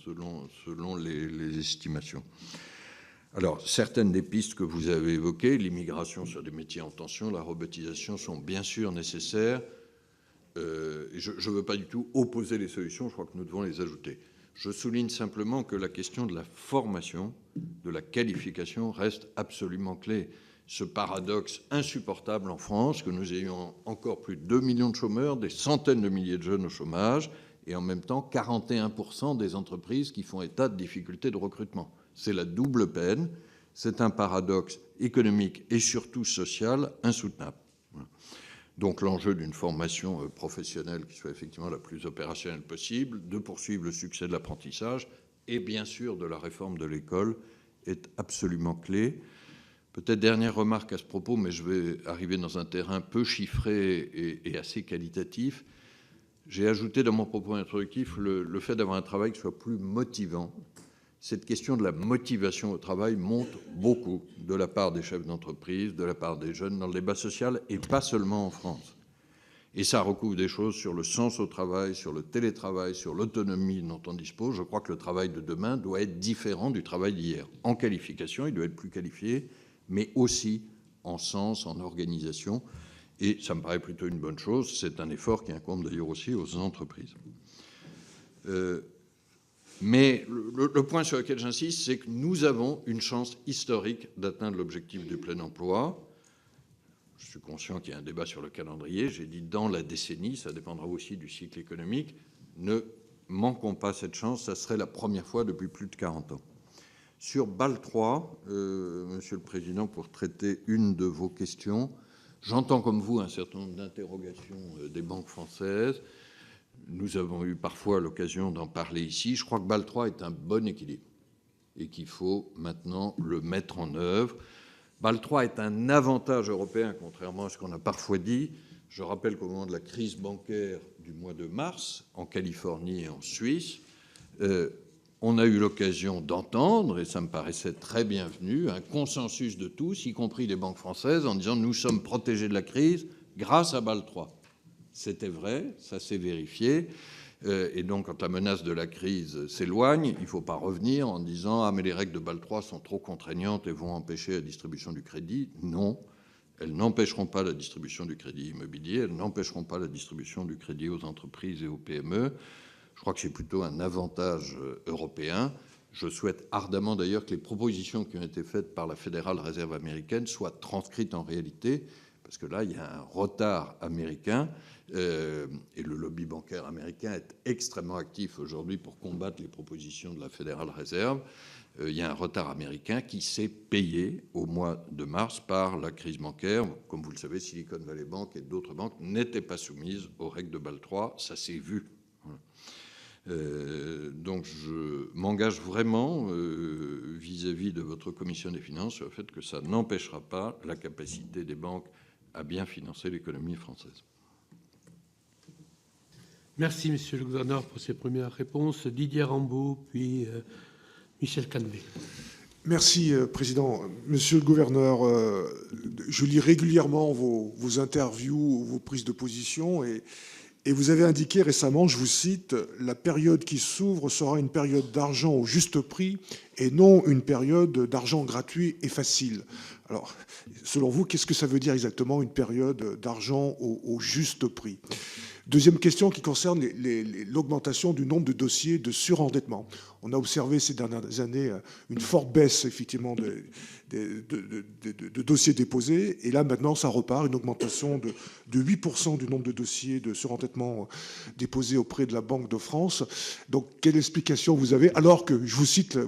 selon les estimations. Alors, certaines des pistes que vous avez évoquées, l'immigration sur des métiers en tension, la robotisation, sont bien sûr nécessaires. Je ne veux pas du tout opposer les solutions, je crois que nous devons les ajouter. Je souligne simplement que la question de la formation, de la qualification reste absolument clé. Ce paradoxe insupportable en France, que nous ayons encore plus de 2 millions de chômeurs, des centaines de milliers de jeunes au chômage, et en même temps 41% des entreprises qui font état de difficultés de recrutement. C'est la double peine, c'est un paradoxe économique et surtout social insoutenable. Voilà. Donc l'enjeu d'une formation professionnelle qui soit effectivement la plus opérationnelle possible, de poursuivre le succès de l'apprentissage et bien sûr de la réforme de l'école est absolument clé. Peut-être dernière remarque à ce propos, mais je vais arriver dans un terrain peu chiffré et assez qualitatif. J'ai ajouté dans mon propos introductif le fait d'avoir un travail qui soit plus motivant. Cette question de la motivation au travail monte beaucoup de la part des chefs d'entreprise, de la part des jeunes dans le débat social, et pas seulement en France. Et ça recouvre des choses sur le sens au travail, sur le télétravail, sur l'autonomie dont on dispose. Je crois que le travail de demain doit être différent du travail d'hier. En qualification, il doit être plus qualifié, mais aussi en sens, en organisation. Et ça me paraît plutôt une bonne chose. C'est un effort qui incombe d'ailleurs aussi aux entreprises. Mais le point sur lequel j'insiste, c'est que nous avons une chance historique d'atteindre l'objectif du plein emploi. Je suis conscient qu'il y a un débat sur le calendrier. J'ai dit dans la décennie, ça dépendra aussi du cycle économique. Ne manquons pas cette chance, ça serait la première fois depuis plus de 40 ans. Sur BAL 3, Monsieur le Président, pour traiter une de vos questions, j'entends comme vous un certain nombre d'interrogations des banques françaises. Nous avons eu parfois l'occasion d'en parler ici. Je crois que BAL 3 est un bon équilibre et qu'il faut maintenant le mettre en œuvre. BAL 3 est un avantage européen, contrairement à ce qu'on a parfois dit. Je rappelle qu'au moment de la crise bancaire du mois de mars, en Californie et en Suisse, on a eu l'occasion d'entendre, et ça me paraissait très bienvenu, un consensus de tous, y compris les banques françaises, en disant « nous sommes protégés de la crise grâce à BAL 3 ». C'était vrai, ça s'est vérifié. Et donc, quand la menace de la crise s'éloigne, il ne faut pas revenir en disant « ah, mais les règles de BAL 3 sont trop contraignantes et vont empêcher la distribution du crédit ». Non, elles n'empêcheront pas la distribution du crédit immobilier, elles n'empêcheront pas la distribution du crédit aux entreprises et aux PME. Je crois que c'est plutôt un avantage européen. Je souhaite ardemment d'ailleurs que les propositions qui ont été faites par la Fédérale Réserve américaine soient transcrites en réalité, parce que là, il y a un retard américain et le lobby bancaire américain est extrêmement actif aujourd'hui pour combattre les propositions de la Fédérale Réserve. il y a un retard américain qui s'est payé au mois de mars par la crise bancaire. Comme vous le savez, Silicon Valley Bank et d'autres banques n'étaient pas soumises aux règles de Bâle III. Ça s'est vu. Donc je m'engage vraiment vis-à-vis de votre commission des finances sur le fait que ça n'empêchera pas la capacité des banques à bien financer l'économie française. Merci, Monsieur le Gouverneur, pour ces premières réponses. Didier Rambaud, puis Michel Canevet. Merci, Président. Monsieur le Gouverneur, je lis régulièrement vos interviews, vos prises de position, et vous avez indiqué récemment, je vous cite, « La période qui s'ouvre sera une période d'argent au juste prix et non une période d'argent gratuit et facile ». Alors, selon vous, qu'est-ce que ça veut dire exactement, une période d'argent au juste prix ? Deuxième question qui concerne l'augmentation du nombre de dossiers de surendettement. On a observé ces dernières années une forte baisse, effectivement, de dossiers déposés. Et là, maintenant, ça repart, une augmentation de 8% du nombre de dossiers de surendettement déposés auprès de la Banque de France. Donc, quelle explication vous avez? Alors que, je vous cite,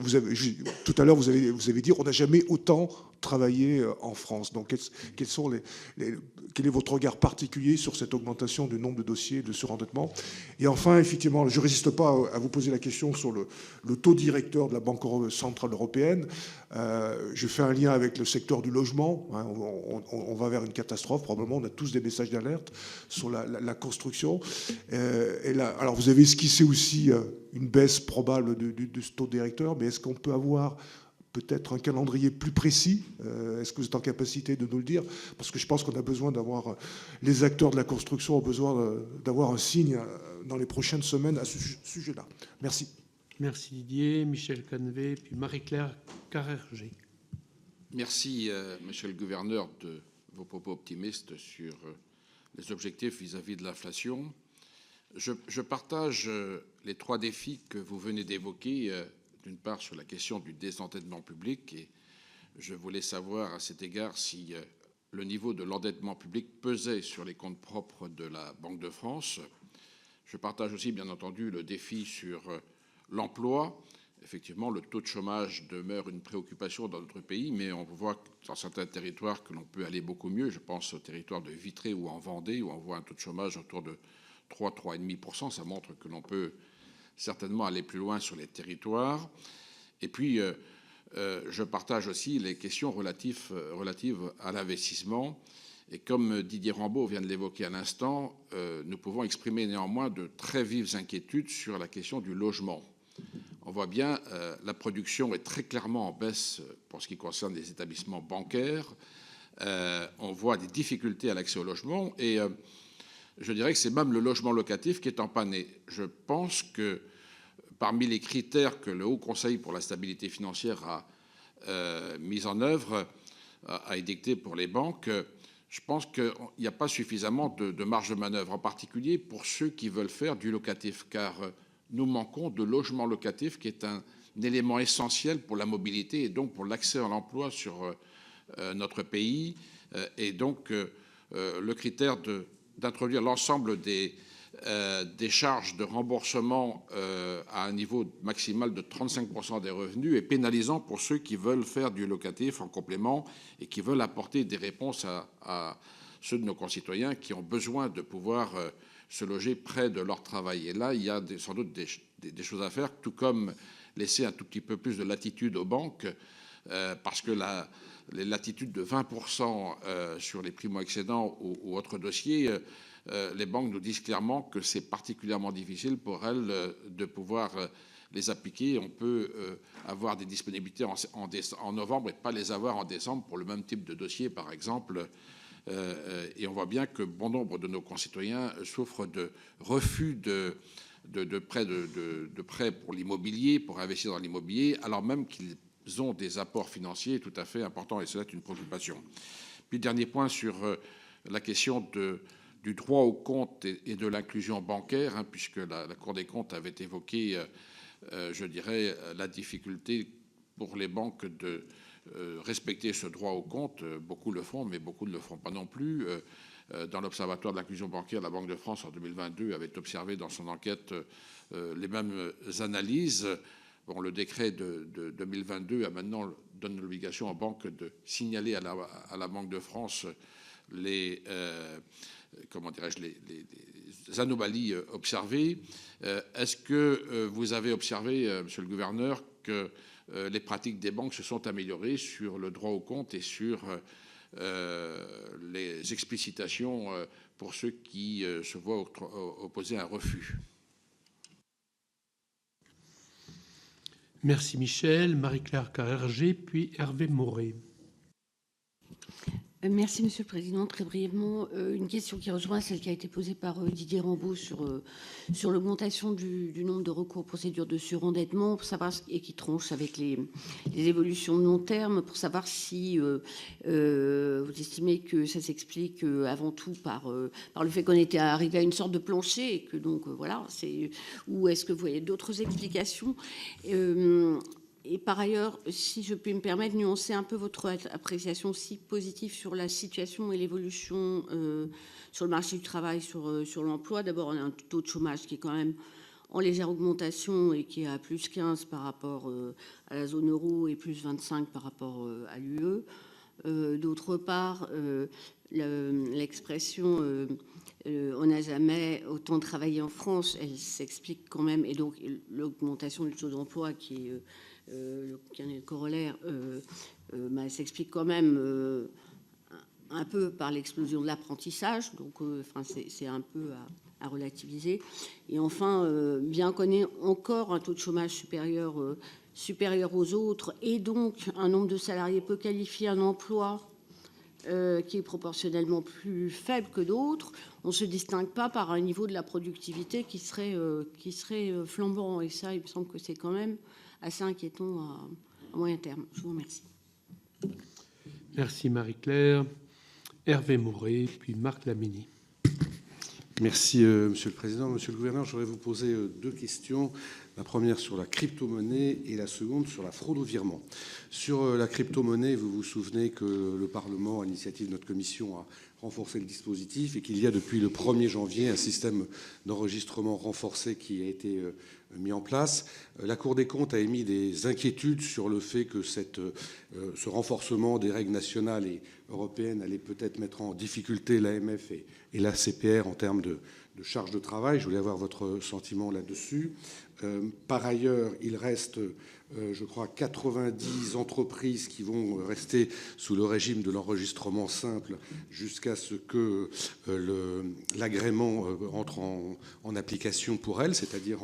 tout à l'heure, vous avez dit on n'a jamais autant travaillé en France. Donc, quel est votre regard particulier sur cette augmentation du nombre de dossiers de surendettement? Et enfin, effectivement, je ne résiste pas à vous poser la question sur le taux directeur de la Banque centrale européenne. Je fais un lien avec le secteur du logement. Hein, on va vers une catastrophe, probablement. On a tous des messages d'alerte sur la construction. Et là, alors, vous avez esquissé aussi une baisse probable de ce taux directeur, mais est-ce qu'on peut avoir peut-être un calendrier plus précis? Est-ce que vous êtes en capacité de nous le dire? Parce que je pense qu'on a besoin d'avoir, les acteurs de la construction ont besoin d'avoir un signe dans les prochaines semaines à ce sujet-là. Merci. Merci Didier, Michel Canevet, puis Marie-Claire Carrère-Gé. Merci, Monsieur le Gouverneur, de vos propos optimistes sur les objectifs vis-à-vis de l'inflation. Je partage les trois défis que vous venez d'évoquer. D'une part, sur la question du désendettement public, et je voulais savoir à cet égard si le niveau de l'endettement public pesait sur les comptes propres de la Banque de France. Je partage aussi, bien entendu, le défi sur l'emploi. Effectivement, le taux de chômage demeure une préoccupation dans notre pays, mais on voit dans certains territoires que l'on peut aller beaucoup mieux. Je pense au territoire de Vitré ou en Vendée, où on voit un taux de chômage autour de 3,5%. Ça montre que l'on peut certainement aller plus loin sur les territoires. Et puis, je partage aussi les questions relatives à l'investissement. Et comme Didier Rambaud vient de l'évoquer à l'instant, nous pouvons exprimer néanmoins de très vives inquiétudes sur la question du logement. On voit bien, la production est très clairement en baisse pour ce qui concerne les établissements bancaires. On voit des difficultés à l'accès au logement et je dirais que c'est même le logement locatif qui est empanné. Je pense que parmi les critères que le Haut Conseil pour la stabilité financière a mis en œuvre, a édicté pour les banques, je pense qu'il n'y a pas suffisamment de marge de manœuvre, en particulier pour ceux qui veulent faire du locatif, car nous manquons de logement locatif qui est un élément essentiel pour la mobilité et donc pour l'accès à l'emploi sur notre pays. Et donc le critère d'introduire l'ensemble des charges de remboursement à un niveau maximal de 35% des revenus est pénalisant pour ceux qui veulent faire du locatif en complément et qui veulent apporter des réponses à ceux de nos concitoyens qui ont besoin de pouvoir se loger près de leur travail. Et là, il y a sans doute des choses à faire, tout comme laisser un tout petit peu plus de latitude aux banques, parce que les latitudes de 20% sur les primo-excédents ou autres dossiers, les banques nous disent clairement que c'est particulièrement difficile pour elles de pouvoir les appliquer. On peut avoir des disponibilités en novembre et pas les avoir en décembre pour le même type de dossier, par exemple. Et on voit bien que bon nombre de nos concitoyens souffrent de refus de prêts pour l'immobilier, pour investir dans l'immobilier, alors même qu'ils ont des apports financiers tout à fait importants, et cela est une préoccupation. Puis dernier point sur la question du droit au compte et de l'inclusion bancaire, hein, puisque la Cour des comptes avait évoqué, je dirais, la difficulté pour les banques de respecter ce droit au compte. Beaucoup le font, mais beaucoup ne le font pas non plus. Dans l'Observatoire de l'inclusion bancaire, la Banque de France, en 2022, avait observé dans son enquête les mêmes analyses. Bon, le décret de 2022 a maintenant donne l'obligation aux banques de signaler à la Banque de France les anomalies observées. Est-ce que vous avez observé, monsieur le gouverneur, que les pratiques des banques se sont améliorées sur le droit au compte et sur les explicitations pour ceux qui se voient opposer un refus? Merci Michel. Marie-Claire Carrère-Gé, puis Hervé Maurey. Merci, Monsieur le Président. Très brièvement, une question qui rejoint celle qui a été posée par Didier Rambaud sur l'augmentation du nombre de recours aux procédures de surendettement, pour savoir, et qui tronche avec les évolutions de long terme, pour savoir si vous estimez que ça s'explique avant tout par le fait qu'on était arrivé à une sorte de plancher et que donc voilà, ou est-ce que vous voyez d'autres explications? Et par ailleurs, si je puis me permettre, nuancer un peu votre appréciation si positive sur la situation et l'évolution sur le marché du travail, sur l'emploi. D'abord, on a un taux de chômage qui est quand même en légère augmentation et qui est à plus 15 par rapport à la zone euro et plus 25 par rapport à l'UE. D'autre part, l'expression on n'a jamais autant travaillé en France, elle s'explique quand même, et donc l'augmentation du taux d'emploi qui est le corollaire, s'explique quand même un peu par l'explosion de l'apprentissage, donc c'est un peu à relativiser. Et enfin, bien qu'on ait encore un taux de chômage supérieur aux autres, et donc un nombre de salariés peu qualifiés, un emploi qui est proportionnellement plus faible que d'autres, on ne se distingue pas par un niveau de la productivité qui serait flambant. Et ça, il me semble que c'est quand même assez inquiétant à moyen terme. Je vous remercie. Merci Marie-Claire. Hervé Maurey, puis Marc Lamini. Merci, Monsieur le Président. Monsieur le Gouverneur, je voudrais vous poser deux questions. La première sur la crypto-monnaie et la seconde sur la fraude au virement. Sur la crypto-monnaie, vous vous souvenez que le Parlement, à l'initiative de notre commission, a renforcé le dispositif et qu'il y a depuis le 1er janvier un système d'enregistrement renforcé qui a été mis en place. La Cour des comptes a émis des inquiétudes sur le fait que ce renforcement des règles nationales et européennes allait peut-être mettre en difficulté l'AMF et la CPR en termes de charge de travail. Je voulais avoir votre sentiment là-dessus. Par ailleurs, il reste, je crois, 90 entreprises qui vont rester sous le régime de l'enregistrement simple jusqu'à ce que l'agrément entre en application pour elles, c'est-à-dire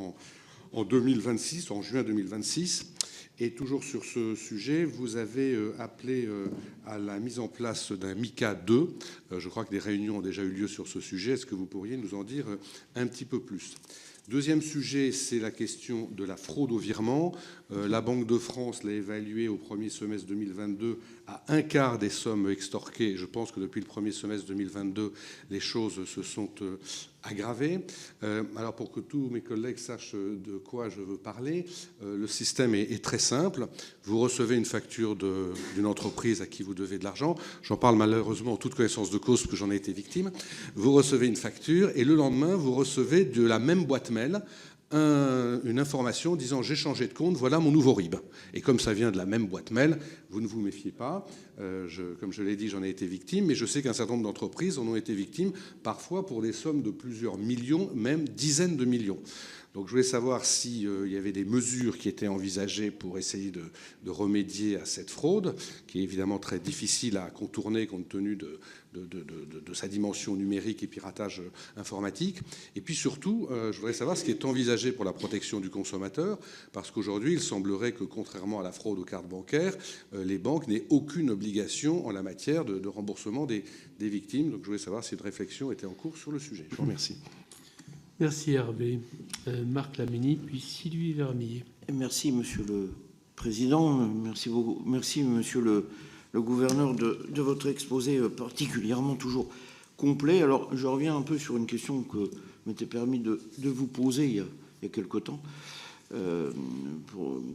en 2026, en juin 2026. Et toujours sur ce sujet, vous avez appelé à la mise en place d'un MICA 2. Je crois que des réunions ont déjà eu lieu sur ce sujet. Est-ce que vous pourriez nous en dire un petit peu plus ? Deuxième sujet, c'est la question de la fraude au virement. La Banque de France l'a évalué au premier semestre 2022 à un quart des sommes extorquées. Je pense que depuis le premier semestre 2022, les choses se sont aggravées. Alors pour que tous mes collègues sachent de quoi je veux parler, le système est très simple. Vous recevez une facture d'une entreprise à qui vous devez de l'argent. J'en parle malheureusement en toute connaissance de cause parce que j'en ai été victime. Vous recevez une facture et le lendemain, vous recevez de la même boîte mail une information disant j'ai changé de compte, voilà mon nouveau RIB. Et comme ça vient de la même boîte mail, vous ne vous méfiez pas. Comme je l'ai dit, j'en ai été victime, mais je sais qu'un certain nombre d'entreprises en ont été victimes, parfois pour des sommes de plusieurs millions, même dizaines de millions. Donc je voulais savoir s'il y avait des mesures qui étaient envisagées pour essayer de remédier à cette fraude, qui est évidemment très difficile à contourner compte tenu de sa dimension numérique et piratage informatique. Et puis surtout, je voudrais savoir ce qui est envisagé pour la protection du consommateur, parce qu'aujourd'hui, il semblerait que, contrairement à la fraude aux cartes bancaires, les banques n'aient aucune obligation en la matière de remboursement des victimes. Donc je voulais savoir si une réflexion était en cours sur le sujet. Je vous remercie. Merci Hervé. Marc Lamini, puis Sylvie Vermeillet. Merci Monsieur le Président. Merci beaucoup. Merci Monsieur le Gouverneur de votre exposé particulièrement toujours complet. Alors je reviens un peu sur une question que m'était permis de vous poser il y a quelque temps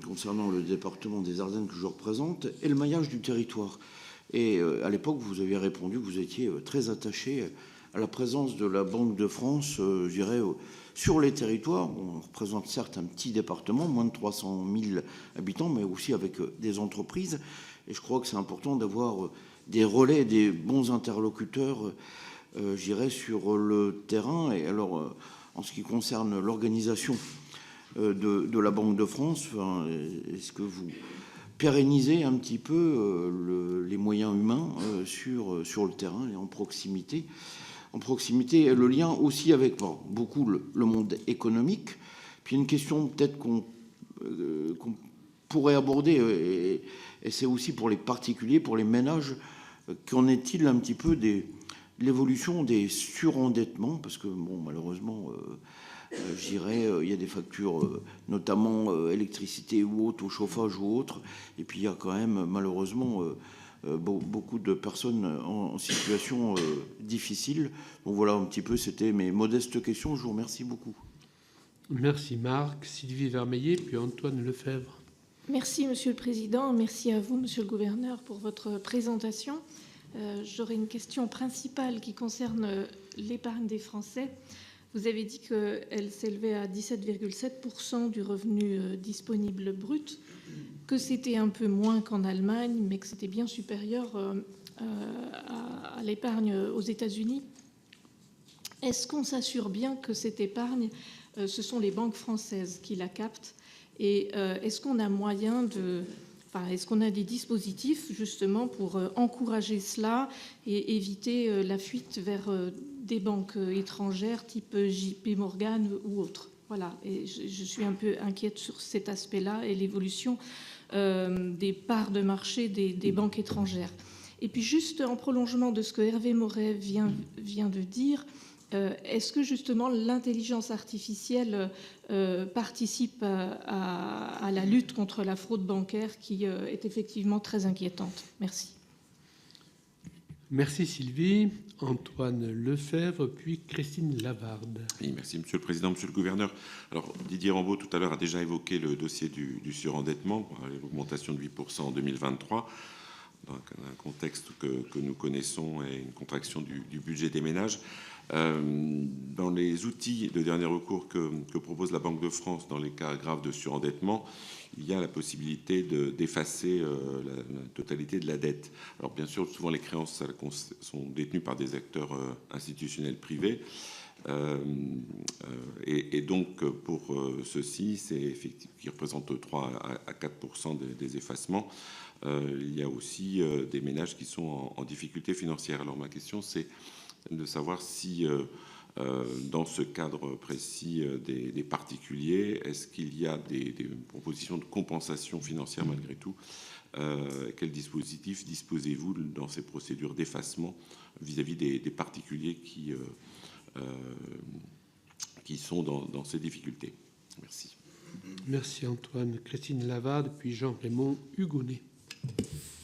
concernant le département des Ardennes que je représente et le maillage du territoire. Et à l'époque, vous aviez répondu que vous étiez très attaché à la présence de la Banque de France, je dirais, sur les territoires. On représente certes un petit département, moins de 300 000 habitants, mais aussi avec des entreprises. Et je crois que c'est important d'avoir des relais, des bons interlocuteurs, je dirais, sur le terrain. Et alors, en ce qui concerne l'organisation de la Banque de France, est-ce que vous pérennisez un petit peu les moyens humains sur le terrain et en proximité, et le lien aussi avec beaucoup le monde économique. Puis une question peut-être qu'on pourrait aborder, et c'est aussi pour les particuliers, pour les ménages, qu'en est-il un petit peu de l'évolution des surendettements, parce que bon, malheureusement, je dirais, il y a des factures, notamment électricité ou autre, au chauffage ou autre, et puis il y a quand même malheureusement beaucoup de personnes en situation difficile. Donc voilà un petit peu, c'était mes modestes questions. Je vous remercie beaucoup. Merci Marc. Sylvie Vermeillet, puis Antoine Lefèvre. Merci Monsieur le Président, merci à vous Monsieur le Gouverneur pour votre présentation. J'aurais une question principale qui concerne l'épargne des Français. Vous avez dit qu'elle s'élevait à 17,7% du revenu disponible brut, que c'était un peu moins qu'en Allemagne, mais que c'était bien supérieur à l'épargne aux États-Unis. Est-ce qu'on s'assure bien que cette épargne, ce sont les banques françaises qui la captent? Et est-ce qu'on a moyen est-ce qu'on a des dispositifs justement pour encourager cela et éviter la fuite vers des banques étrangères type JP Morgan ou autres? Voilà, et je suis un peu inquiète sur cet aspect-là et l'évolution des parts de marché des banques étrangères. Et puis juste en prolongement de ce que Hervé Maurey vient de dire, est-ce que justement l'intelligence artificielle participe à la lutte contre la fraude bancaire qui est effectivement très inquiétante? Merci. Merci Sylvie. Antoine Lefèvre, puis Christine Lavarde. Oui, merci Monsieur le Président, Monsieur le Gouverneur. Alors Didier Rambaud tout à l'heure a déjà évoqué le dossier du surendettement, l'augmentation de 8% en 2023, dans un contexte que nous connaissons et une contraction du budget des ménages. Dans les outils de dernier recours que propose la Banque de France dans les cas graves de surendettement, il y a la possibilité d'effacer la totalité de la dette. Alors bien sûr, souvent les créances sont détenues par des acteurs institutionnels privés. Et donc pour ceux-ci, c'est effectivement qui représente 3 à 4% des effacements. Il y a aussi des ménages qui sont en difficulté financière. Alors ma question, c'est de savoir si, dans ce cadre précis des particuliers, est-ce qu'il y a des propositions de compensation financière malgré tout? Quel dispositif disposez-vous dans ces procédures d'effacement vis-à-vis des particuliers qui sont dans ces difficultés? Merci. Merci Antoine. Christine Lavarde, puis Jean-Raymond Hugonet.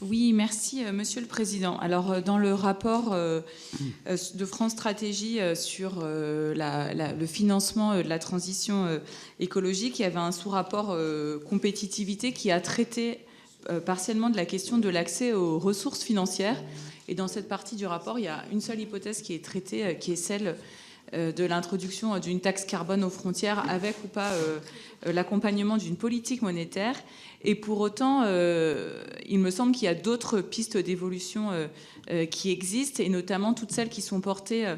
Oui, merci Monsieur le Président. Alors dans le rapport de France Stratégie sur le financement de la transition écologique, il y avait un sous-rapport compétitivité qui a traité partiellement de la question de l'accès aux ressources financières. Et dans cette partie du rapport, il y a une seule hypothèse qui est traitée, qui est celle de l'introduction d'une taxe carbone aux frontières avec ou pas l'accompagnement d'une politique monétaire. Et pour autant, il me semble qu'il y a d'autres pistes d'évolution qui existent, et notamment toutes celles qui sont portées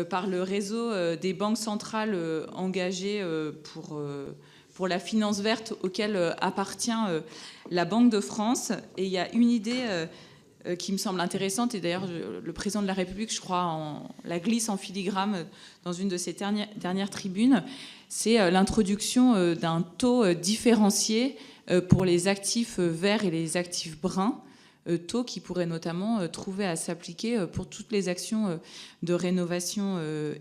par le réseau des banques centrales engagées pour la finance verte auquel appartient la Banque de France. Et il y a une idée qui me semble intéressante, et d'ailleurs le président de la République, je crois, la glisse en filigrane dans une de ses dernières tribunes, c'est l'introduction d'un taux différencié pour les actifs verts et les actifs bruns, taux qui pourrait notamment trouver à s'appliquer pour toutes les actions de rénovation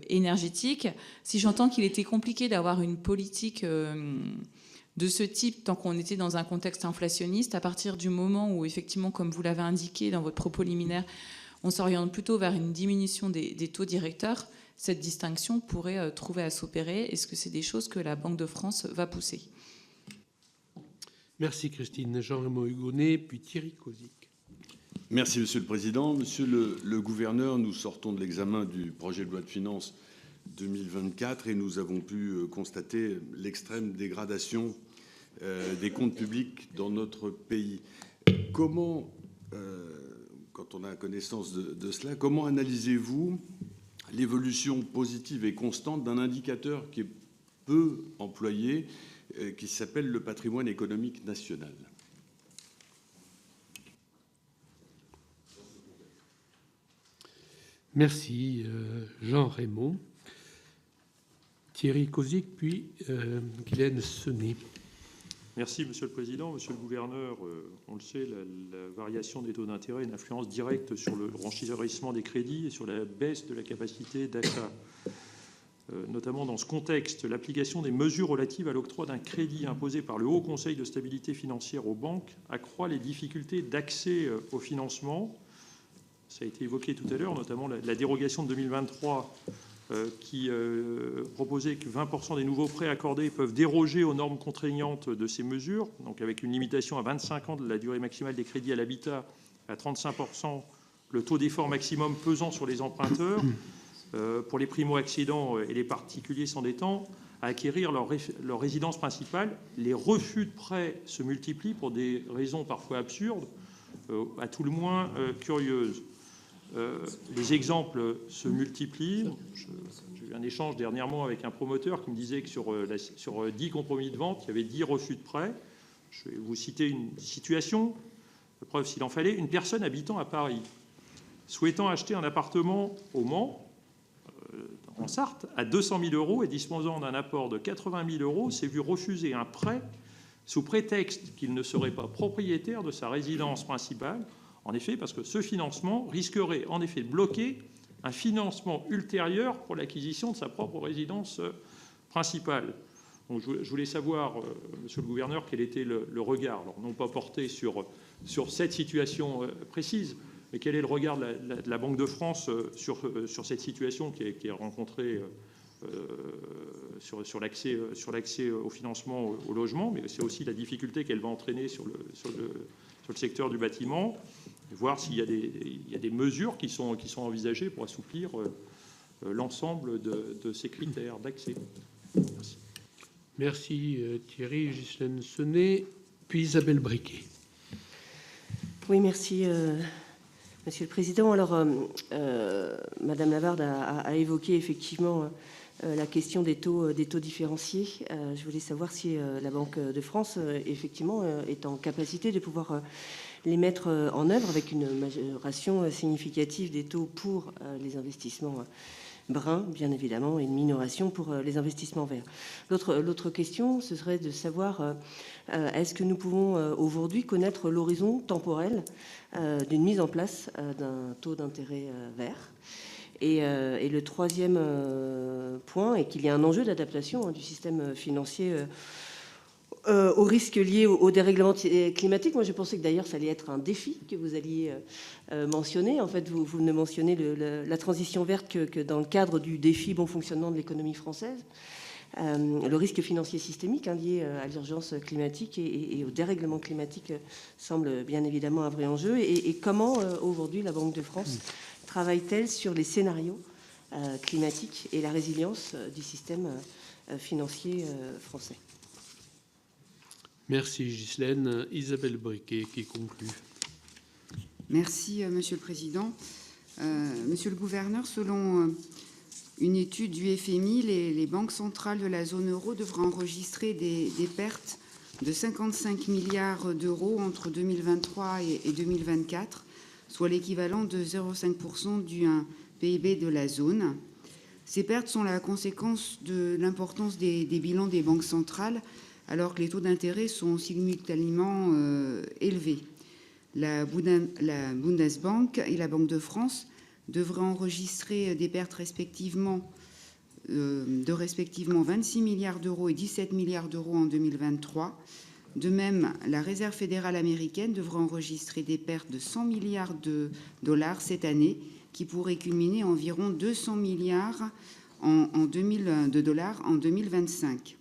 énergétique. Si j'entends qu'il était compliqué d'avoir une politique de ce type tant qu'on était dans un contexte inflationniste, à partir du moment où, effectivement, comme vous l'avez indiqué dans votre propos liminaire, on s'oriente plutôt vers une diminution des taux directeurs, cette distinction pourrait trouver à s'opérer. Est-ce que c'est des choses que la Banque de France va pousser? Merci Christine. Jean-Raymond Hugonet, puis Thierry Cozic. Merci, Monsieur le Président. Monsieur le Gouverneur, nous sortons de l'examen du projet de loi de finances 2024 et nous avons pu constater l'extrême dégradation des comptes publics dans notre pays. Comment, quand on a connaissance de cela, comment analysez-vous l'évolution positive et constante d'un indicateur qui est peu employé, qui s'appelle le patrimoine économique national ? Merci, Jean Raymond. Thierry Cozic, puis Guylaine Senet. Merci, Monsieur le Président. Monsieur le Gouverneur, on le sait, la variation des taux d'intérêt a une influence directe sur le renchérissement des crédits et sur la baisse de la capacité d'achat. Notamment dans ce contexte, l'application des mesures relatives à l'octroi d'un crédit imposé par le Haut Conseil de stabilité financière aux banques accroît les difficultés d'accès au financement. Ça a été évoqué tout à l'heure, notamment la dérogation de 2023 qui proposait que 20% des nouveaux prêts accordés peuvent déroger aux normes contraignantes de ces mesures, donc avec une limitation à 25 ans de la durée maximale des crédits à l'habitat, à 35%, le taux d'effort maximum pesant sur les emprunteurs, pour les primo-accédants et les particuliers s'endettant, à acquérir leur résidence principale. Les refus de prêts se multiplient pour des raisons parfois absurdes, à tout le moins curieuses. Les exemples se multiplient. J'ai eu un échange dernièrement avec un promoteur qui me disait que sur 10 compromis de vente, il y avait 10 refus de prêt. Je vais vous citer une situation, de preuve s'il en fallait. Une personne habitant à Paris, souhaitant acheter un appartement au Mans, en Sarthe, à 200 000 euros et disposant d'un apport de 80 000 euros, s'est vu refuser un prêt sous prétexte qu'il ne serait pas propriétaire de sa résidence principale. En effet, parce que ce financement risquerait en effet de bloquer un financement ultérieur pour l'acquisition de sa propre résidence principale. Donc, je voulais savoir, Monsieur le Gouverneur, quel était le regard, alors non pas porté sur cette situation précise, mais quel est le regard de la Banque de France sur cette situation qui est rencontrée sur l'accès au financement au logement, mais c'est aussi la difficulté qu'elle va entraîner sur le secteur du bâtiment, et voir s'il y a des mesures qui sont envisagées pour assouplir l'ensemble de ces critères d'accès. Merci. Merci Thierry. Ghislaine Senet, puis Isabelle Briquet. Oui, merci Monsieur le Président. Alors, Madame Lavarde a évoqué effectivement la question des taux différenciés. Je voulais savoir si la Banque de France, effectivement, est en capacité de pouvoir les mettre en œuvre avec une majoration significative des taux pour les investissements bruns, bien évidemment, et une minoration pour les investissements verts. L'autre question, ce serait de savoir est-ce que nous pouvons aujourd'hui connaître l'horizon temporel d'une mise en place d'un taux d'intérêt vert. Et le troisième point est qu'il y a un enjeu d'adaptation du système financier aux risques liés au dérèglement climatique. Moi, je pensais que d'ailleurs, ça allait être un défi que vous alliez mentionner. En fait, vous ne mentionnez la transition verte que dans le cadre du défi bon fonctionnement de l'économie française. Le risque financier systémique lié à l'urgence climatique et au dérèglement climatique semble bien évidemment un vrai enjeu. Et comment, aujourd'hui, la Banque de France travaille-t-elle sur les scénarios climatiques et la résilience du système financier français ? Merci Ghislaine. Isabelle Briquet qui conclut. Merci Monsieur le Président. Monsieur le Gouverneur, selon une étude du FMI, les banques centrales de la zone euro devraient enregistrer des pertes de 55 milliards d'euros entre 2023 et 2024, soit l'équivalent de 0,5% du PIB de la zone. Ces pertes sont la conséquence de l'importance des bilans des banques centrales, alors que les taux d'intérêt sont simultanément élevés. La Bundesbank et la Banque de France devraient enregistrer des pertes respectivement de 26 milliards d'euros et 17 milliards d'euros en 2023. De même, la Réserve fédérale américaine devrait enregistrer des pertes de 100 milliards de dollars cette année, qui pourraient culminer à environ 200 milliards de dollars en 2025.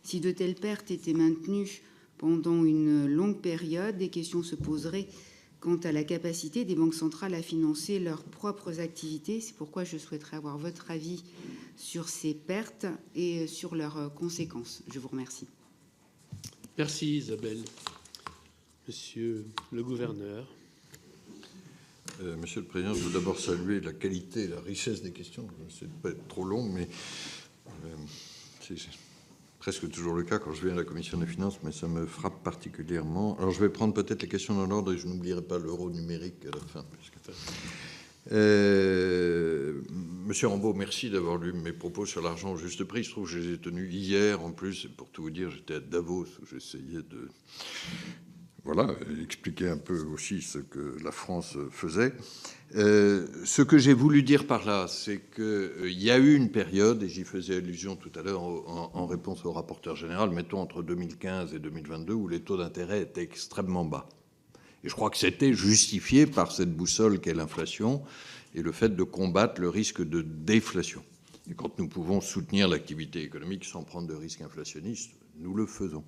Si de telles pertes étaient maintenues pendant une longue période, des questions se poseraient quant à la capacité des banques centrales à financer leurs propres activités. C'est pourquoi je souhaiterais avoir votre avis sur ces pertes et sur leurs conséquences. Je vous remercie. Merci Isabelle. Monsieur le gouverneur. Monsieur le Président, je veux d'abord saluer la qualité et la richesse des questions. Je ne sais pas être trop long, mais c'est presque toujours le cas quand je viens à la Commission des finances, mais ça me frappe particulièrement. Alors, je vais prendre peut-être les questions dans l'ordre et je n'oublierai pas l'euro numérique à la fin. Monsieur Rambaud, merci d'avoir lu mes propos sur l'argent au juste prix. Je trouve que je les ai tenus hier, en plus, et pour tout vous dire, j'étais à Davos, où j'essayais de... Voilà, expliquer un peu aussi ce que la France faisait. Ce que j'ai voulu dire par là, c'est qu'il y a eu une période, et j'y faisais allusion tout à l'heure en réponse au rapporteur général, mettons entre 2015 et 2022, où les taux d'intérêt étaient extrêmement bas. Et je crois que c'était justifié par cette boussole qu'est l'inflation et le fait de combattre le risque de déflation. Et quand nous pouvons soutenir l'activité économique sans prendre de risques inflationnistes, nous le faisons.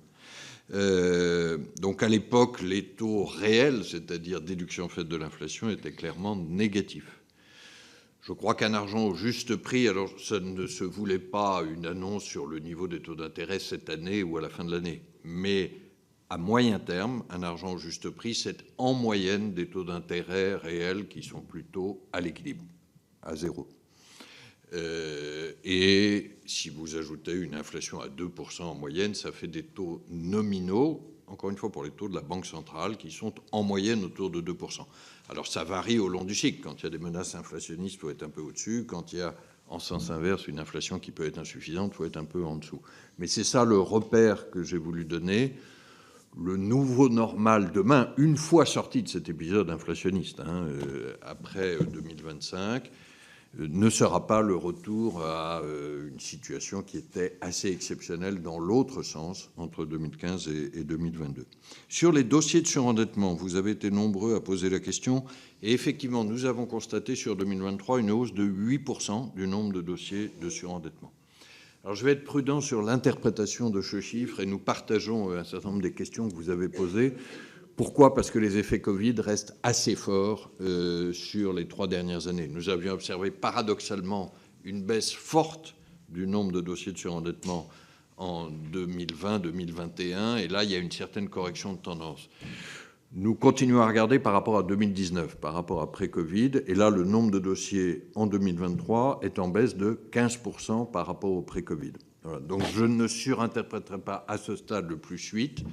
Donc à l'époque, les taux réels, c'est-à-dire déduction faite de l'inflation, étaient clairement négatifs. Je crois qu'un argent au juste prix, alors ça ne se voulait pas une annonce sur le niveau des taux d'intérêt cette année ou à la fin de l'année, mais à moyen terme, un argent au juste prix, c'est en moyenne des taux d'intérêt réels qui sont plutôt à l'équilibre, à zéro. Et si vous ajoutez une inflation à 2% en moyenne, ça fait des taux nominaux, encore une fois pour les taux de la Banque centrale, qui sont en moyenne autour de 2%. Alors ça varie au long du cycle. Quand il y a des menaces inflationnistes, il faut être un peu au-dessus. Quand il y a, en sens inverse, une inflation qui peut être insuffisante, il faut être un peu en dessous. Mais c'est ça le repère que j'ai voulu donner. Le nouveau normal demain, une fois sorti de cet épisode inflationniste, après 2025, ne sera pas le retour à une situation qui était assez exceptionnelle dans l'autre sens entre 2015 et 2022. Sur les dossiers de surendettement, vous avez été nombreux à poser la question et effectivement, nous avons constaté sur 2023 une hausse de 8% du nombre de dossiers de surendettement. Alors je vais être prudent sur l'interprétation de ce chiffre et nous partageons un certain nombre des questions que vous avez posées. Pourquoi ? Parce que les effets Covid restent assez forts sur les 3 dernières années. Nous avions observé paradoxalement une baisse forte du nombre de dossiers de surendettement en 2020-2021, et là, il y a une certaine correction de tendance. Nous continuons à regarder par rapport à 2019, par rapport à pré-Covid, et là, le nombre de dossiers en 2023 est en baisse de 15% par rapport au pré-Covid. Voilà. Donc, je ne surinterpréterai pas à ce stade le +8.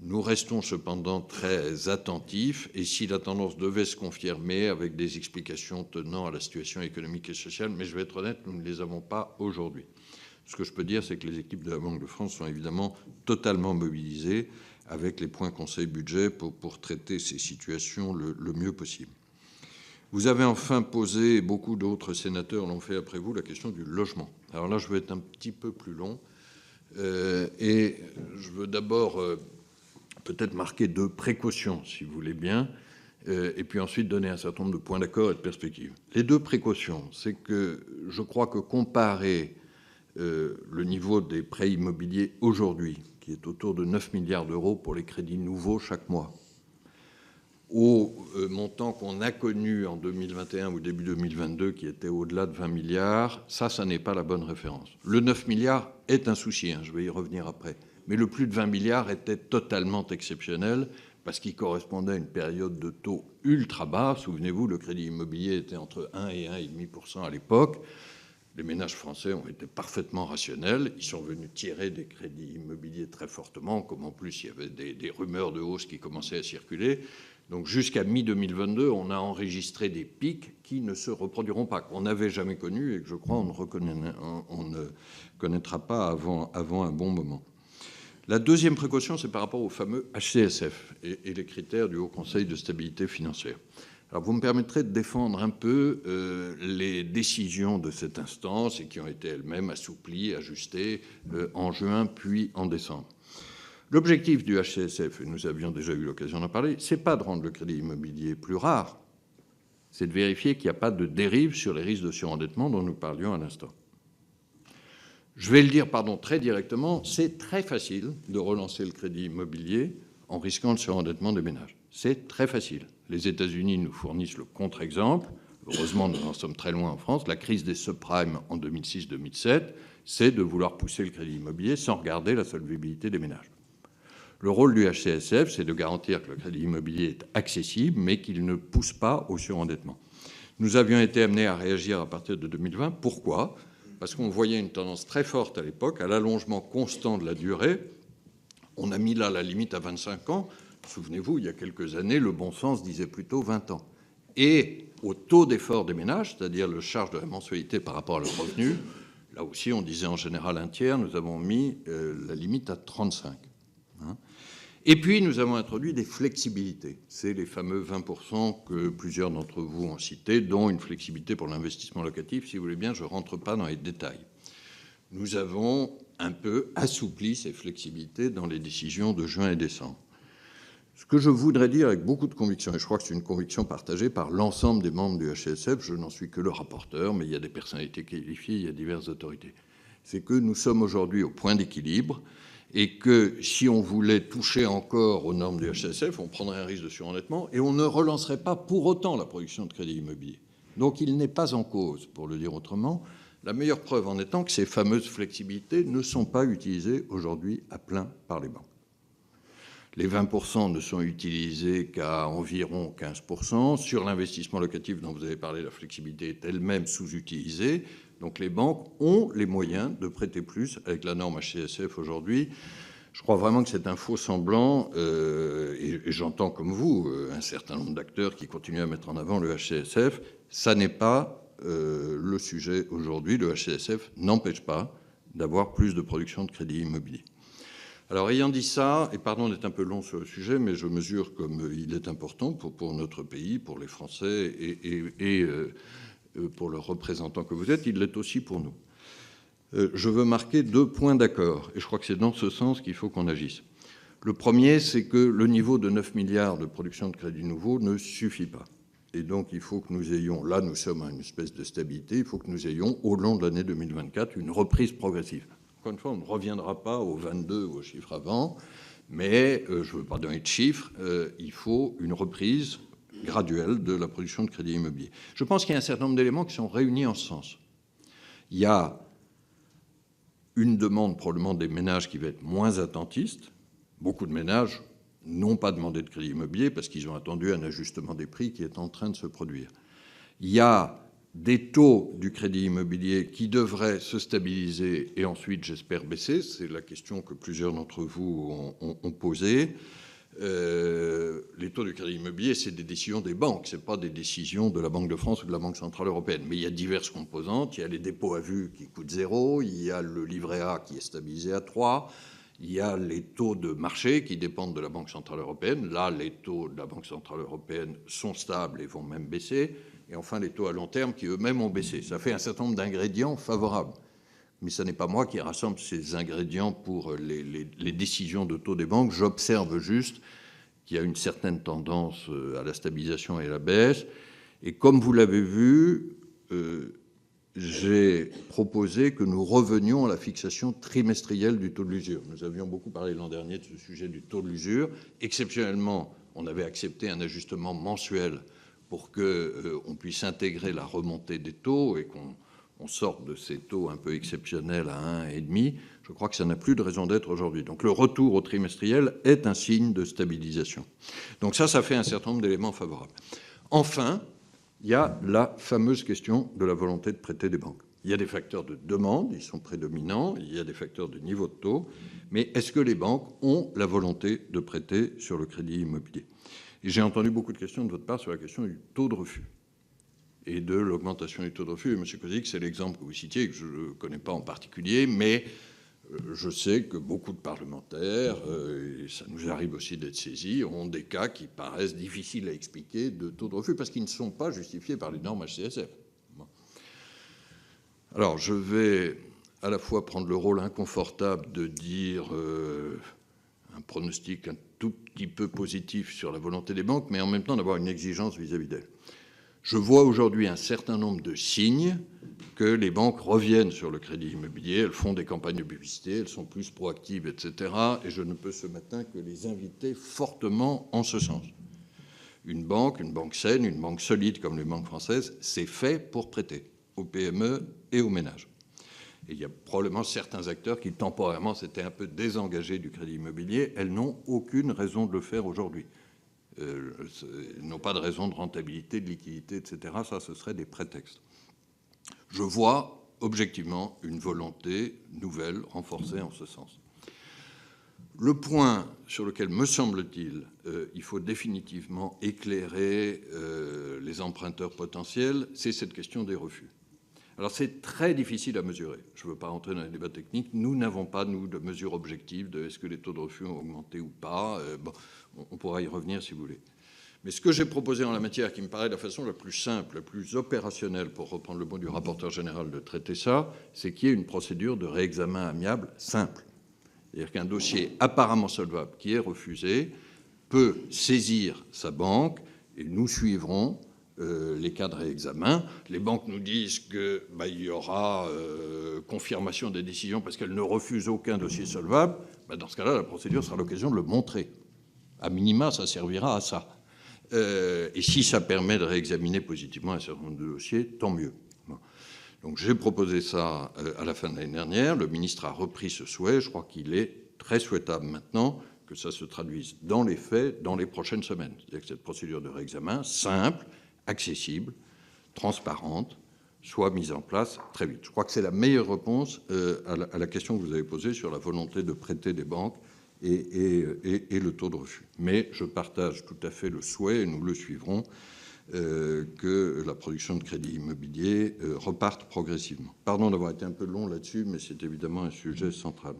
Nous restons cependant très attentifs et si la tendance devait se confirmer avec des explications tenant à la situation économique et sociale, mais je vais être honnête, nous ne les avons pas aujourd'hui. Ce que je peux dire, c'est que les équipes de la Banque de France sont évidemment totalement mobilisées avec les points conseil budget pour traiter ces situations le mieux possible. Vous avez enfin posé, et beaucoup d'autres sénateurs l'ont fait après vous, la question du logement. Alors là, je vais être un petit peu plus long et je veux d'abord... peut-être marquer 2 précautions, si vous voulez bien, et puis ensuite donner un certain nombre de points d'accord et de perspectives. Les 2 précautions, c'est que je crois que comparer le niveau des prêts immobiliers aujourd'hui, qui est autour de 9 milliards d'euros pour les crédits nouveaux chaque mois, au montant qu'on a connu en 2021 ou début 2022, qui était au-delà de 20 milliards, ça n'est pas la bonne référence. Le 9 milliards est un souci, je vais y revenir après. Mais le plus de 20 milliards était totalement exceptionnel parce qu'il correspondait à une période de taux ultra bas. Souvenez-vous, le crédit immobilier était entre 1 et 1,5% à l'époque. Les ménages français ont été parfaitement rationnels. Ils sont venus tirer des crédits immobiliers très fortement, comme en plus il y avait des rumeurs de hausse qui commençaient à circuler. Donc jusqu'à mi-2022, on a enregistré des pics qui ne se reproduiront pas, qu'on n'avait jamais connus et que je crois on ne connaîtra pas avant un bon moment. La deuxième précaution, c'est par rapport au fameux HCSF et les critères du Haut Conseil de stabilité financière. Alors, vous me permettrez de défendre un peu les décisions de cette instance et qui ont été elles-mêmes assouplies, ajustées en juin puis en décembre. L'objectif du HCSF, et nous avions déjà eu l'occasion d'en parler, c'est pas de rendre le crédit immobilier plus rare, c'est de vérifier qu'il n'y a pas de dérive sur les risques de surendettement dont nous parlions à l'instant. Je vais le dire, très directement, c'est très facile de relancer le crédit immobilier en risquant le surendettement des ménages. C'est très facile. Les États-Unis nous fournissent le contre-exemple. Heureusement, nous en sommes très loin en France. La crise des subprimes en 2006-2007, c'est de vouloir pousser le crédit immobilier sans regarder la solvabilité des ménages. Le rôle du HCSF, c'est de garantir que le crédit immobilier est accessible, mais qu'il ne pousse pas au surendettement. Nous avions été amenés à réagir à partir de 2020. Pourquoi ? Parce qu'on voyait une tendance très forte à l'époque à l'allongement constant de la durée. On a mis là la limite à 25 ans. Souvenez-vous, il y a quelques années, le bon sens disait plutôt 20 ans. Et au taux d'effort des ménages, c'est-à-dire le charge de la mensualité par rapport à leur revenu, là aussi, on disait en général un tiers, nous avons mis la limite à 35. Et puis, nous avons introduit des flexibilités. C'est les fameux 20% que plusieurs d'entre vous ont cités, dont une flexibilité pour l'investissement locatif. Si vous voulez bien, je ne rentre pas dans les détails. Nous avons un peu assoupli ces flexibilités dans les décisions de juin et décembre. Ce que je voudrais dire avec beaucoup de conviction, et je crois que c'est une conviction partagée par l'ensemble des membres du HCSF, je n'en suis que le rapporteur, mais il y a des personnalités qualifiées, il y a diverses autorités, c'est que nous sommes aujourd'hui au point d'équilibre et que si on voulait toucher encore aux normes du HCSF, on prendrait un risque de surendettement et on ne relancerait pas pour autant la production de crédit immobilier. Donc il n'est pas en cause, pour le dire autrement, la meilleure preuve en étant que ces fameuses flexibilités ne sont pas utilisées aujourd'hui à plein par les banques. Les 20% ne sont utilisés qu'à environ 15%. Sur l'investissement locatif dont vous avez parlé, la flexibilité est elle-même sous-utilisée. Donc les banques ont les moyens de prêter plus avec la norme HCSF aujourd'hui. Je crois vraiment que c'est un faux semblant, et j'entends comme vous un certain nombre d'acteurs qui continuent à mettre en avant le HCSF. Ça n'est pas le sujet aujourd'hui. Le HCSF n'empêche pas d'avoir plus de production de crédit immobilier. Alors, ayant dit ça, et pardon d'être un peu long sur le sujet, mais je mesure comme il est important pour notre pays, pour les Français et pour le représentant que vous êtes, il l'est aussi pour nous. Je veux marquer 2 points d'accord, et je crois que c'est dans ce sens qu'il faut qu'on agisse. Le premier, c'est que le niveau de 9 milliards de production de crédit nouveau ne suffit pas. Et donc, il faut que nous ayons, là, nous sommes à une espèce de stabilité, il faut que nous ayons, au long de l'année 2024, une reprise progressive. Encore une fois, on ne reviendra pas aux 22 ou aux chiffres avant, mais je ne veux pas donner de chiffres, il faut une reprise graduelle de la production de crédit immobilier. Je pense qu'il y a un certain nombre d'éléments qui sont réunis en ce sens. Il y a une demande probablement des ménages qui va être moins attentiste. Beaucoup de ménages n'ont pas demandé de crédit immobilier parce qu'ils ont attendu un ajustement des prix qui est en train de se produire. Il y a des taux du crédit immobilier qui devraient se stabiliser et ensuite, j'espère, baisser. C'est la question que plusieurs d'entre vous ont posée. Les taux du crédit immobilier, c'est des décisions des banques, ce n'est pas des décisions de la Banque de France ou de la Banque centrale européenne. Mais il y a diverses composantes. Il y a les dépôts à vue qui coûtent 0, il y a le livret A qui est stabilisé à 3, il y a les taux de marché qui dépendent de la Banque centrale européenne. Là, les taux de la Banque centrale européenne sont stables et vont même baisser. Et enfin, les taux à long terme qui eux-mêmes ont baissé. Ça fait un certain nombre d'ingrédients favorables. Mais ce n'est pas moi qui rassemble ces ingrédients pour les décisions de taux des banques. J'observe juste qu'il y a une certaine tendance à la stabilisation et à la baisse. Et comme vous l'avez vu, j'ai proposé que nous revenions à la fixation trimestrielle du taux de l'usure. Nous avions beaucoup parlé l'an dernier de ce sujet du taux de l'usure. Exceptionnellement, on avait accepté un ajustement mensuel pour qu'on puisse intégrer la remontée des taux et qu'on sorte de ces taux un peu exceptionnels à 1,5. Je crois que ça n'a plus de raison d'être aujourd'hui. Donc le retour au trimestriel est un signe de stabilisation. Donc ça fait un certain nombre d'éléments favorables. Enfin, il y a la fameuse question de la volonté de prêter des banques. Il y a des facteurs de demande, ils sont prédominants, il y a des facteurs de niveau de taux, mais est-ce que les banques ont la volonté de prêter sur le crédit immobilier ? Et j'ai entendu beaucoup de questions de votre part sur la question du taux de refus et de l'augmentation du taux de refus. Et M. Kozik, c'est l'exemple que vous citiez, que je ne connais pas en particulier, mais je sais que beaucoup de parlementaires, et ça nous arrive aussi d'être saisis, ont des cas qui paraissent difficiles à expliquer de taux de refus parce qu'ils ne sont pas justifiés par les normes HCSF. Bon. Alors, je vais à la fois prendre le rôle inconfortable de dire un pronostic un tout petit peu positif sur la volonté des banques, mais en même temps d'avoir une exigence vis-à-vis d'elles. Je vois aujourd'hui un certain nombre de signes que les banques reviennent sur le crédit immobilier, elles font des campagnes de publicité, elles sont plus proactives, etc. Et je ne peux ce matin que les inviter fortement en ce sens. Une banque saine, une banque solide comme les banques françaises, c'est fait pour prêter aux PME et aux ménages. Et il y a probablement certains acteurs qui, temporairement, s'étaient un peu désengagés du crédit immobilier. Elles n'ont aucune raison de le faire aujourd'hui. Elles n'ont pas de raison de rentabilité, de liquidité, etc. Ça, ce serait des prétextes. Je vois objectivement une volonté nouvelle, renforcée en ce sens. Le point sur lequel, me semble-t-il, il faut définitivement éclairer les emprunteurs potentiels, c'est cette question des refus. Alors, c'est très difficile à mesurer. Je ne veux pas rentrer dans les débats techniques. Nous n'avons pas, nous, de mesure objective de est-ce que les taux de refus ont augmenté ou pas. Bon, on pourra y revenir si vous voulez. Mais ce que j'ai proposé en la matière, qui me paraît la façon la plus simple, la plus opérationnelle, pour reprendre le mot du rapporteur général, de traiter ça, c'est qu'il y ait une procédure de réexamen amiable simple. C'est-à-dire qu'un dossier apparemment solvable qui est refusé peut saisir sa banque et nous suivrons les cas de réexamen. Les banques nous disent qu'il y aura confirmation des décisions parce qu'elles ne refusent aucun dossier solvable. Dans ce cas-là, la procédure sera l'occasion de le montrer. À minima, ça servira à ça. Et si ça permet de réexaminer positivement un certain nombre de dossiers, tant mieux. Bon. Donc j'ai proposé ça à la fin de l'année dernière. Le ministre a repris ce souhait. Je crois qu'il est très souhaitable maintenant que ça se traduise dans les faits dans les prochaines semaines. C'est-à-dire que cette procédure de réexamen, simple, accessible, transparente, soit mise en place très vite. Je crois que c'est la meilleure réponse à la question que vous avez posée sur la volonté de prêter des banques et le taux de refus. Mais je partage tout à fait le souhait, et nous le suivrons, que la production de crédit immobilier reparte progressivement. Pardon d'avoir été un peu long là-dessus, mais c'est évidemment un sujet central.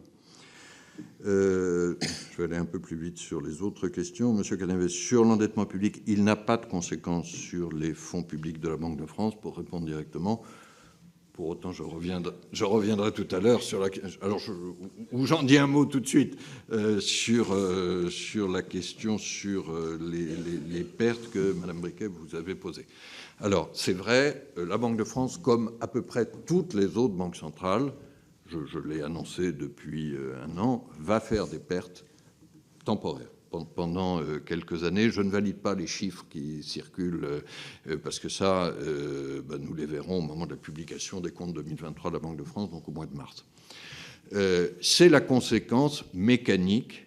Je vais aller un peu plus vite sur les autres questions. Monsieur Canevet, sur l'endettement public, il n'a pas de conséquences sur les fonds publics de la Banque de France, pour répondre directement. Pour autant, je reviendrai tout à l'heure sur la... Alors, j'en dis un mot tout de suite sur la question sur les pertes que Mme Briquet vous avez posées. Alors, c'est vrai, la Banque de France, comme à peu près toutes les autres banques centrales, je l'ai annoncé depuis un an, va faire des pertes temporaires pendant quelques années. Je ne valide pas les chiffres qui circulent parce que ça, nous les verrons au moment de la publication des comptes 2023 de la Banque de France, donc au mois de mars. C'est la conséquence mécanique,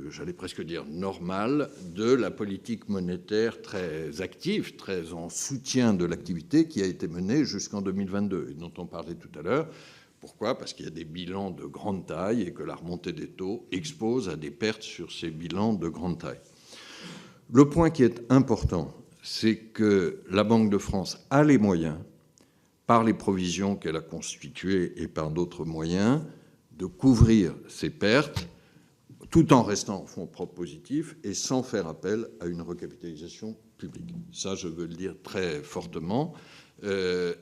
j'allais presque dire normale, de la politique monétaire très active, très en soutien de l'activité qui a été menée jusqu'en 2022 et dont on parlait tout à l'heure. Pourquoi ? Parce qu'il y a des bilans de grande taille et que la remontée des taux expose à des pertes sur ces bilans de grande taille. Le point qui est important, c'est que la Banque de France a les moyens, par les provisions qu'elle a constituées et par d'autres moyens, de couvrir ces pertes tout en restant en fonds propres positifs et sans faire appel à une recapitalisation publique. Ça, je veux le dire très fortement. Elle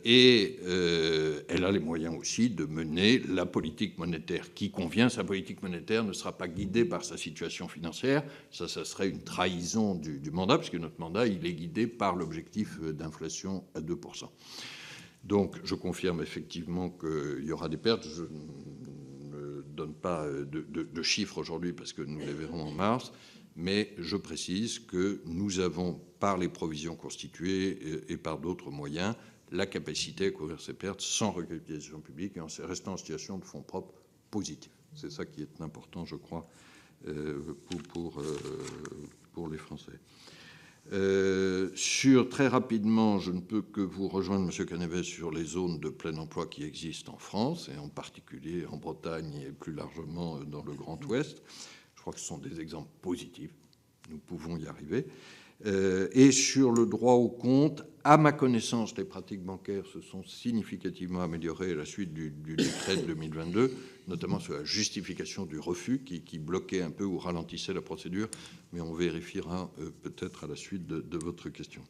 a les moyens aussi de mener la politique monétaire qui convient. Sa politique monétaire ne sera pas guidée par sa situation financière. Ça serait une trahison du mandat, puisque notre mandat, il est guidé par l'objectif d'inflation à 2%. Donc, je confirme effectivement qu'il y aura des pertes. Je ne donne pas de chiffres aujourd'hui parce que nous les verrons en mars. Mais je précise que nous avons, par les provisions constituées et par d'autres moyens, la capacité à couvrir ces pertes sans recapitalisation publique et en restant en situation de fonds propres positifs. C'est ça qui est important, je crois, pour les Français. Très rapidement, je ne peux que vous rejoindre, M. Canevet, sur les zones de plein emploi qui existent en France, et en particulier en Bretagne et plus largement dans le Grand Ouest. Je crois que ce sont des exemples positifs. Nous pouvons y arriver. Et sur le droit au compte, à ma connaissance, les pratiques bancaires se sont significativement améliorées à la suite du décret de 2022, notamment sur la justification du refus qui bloquait un peu ou ralentissait la procédure, mais on vérifiera peut-être à la suite de votre question.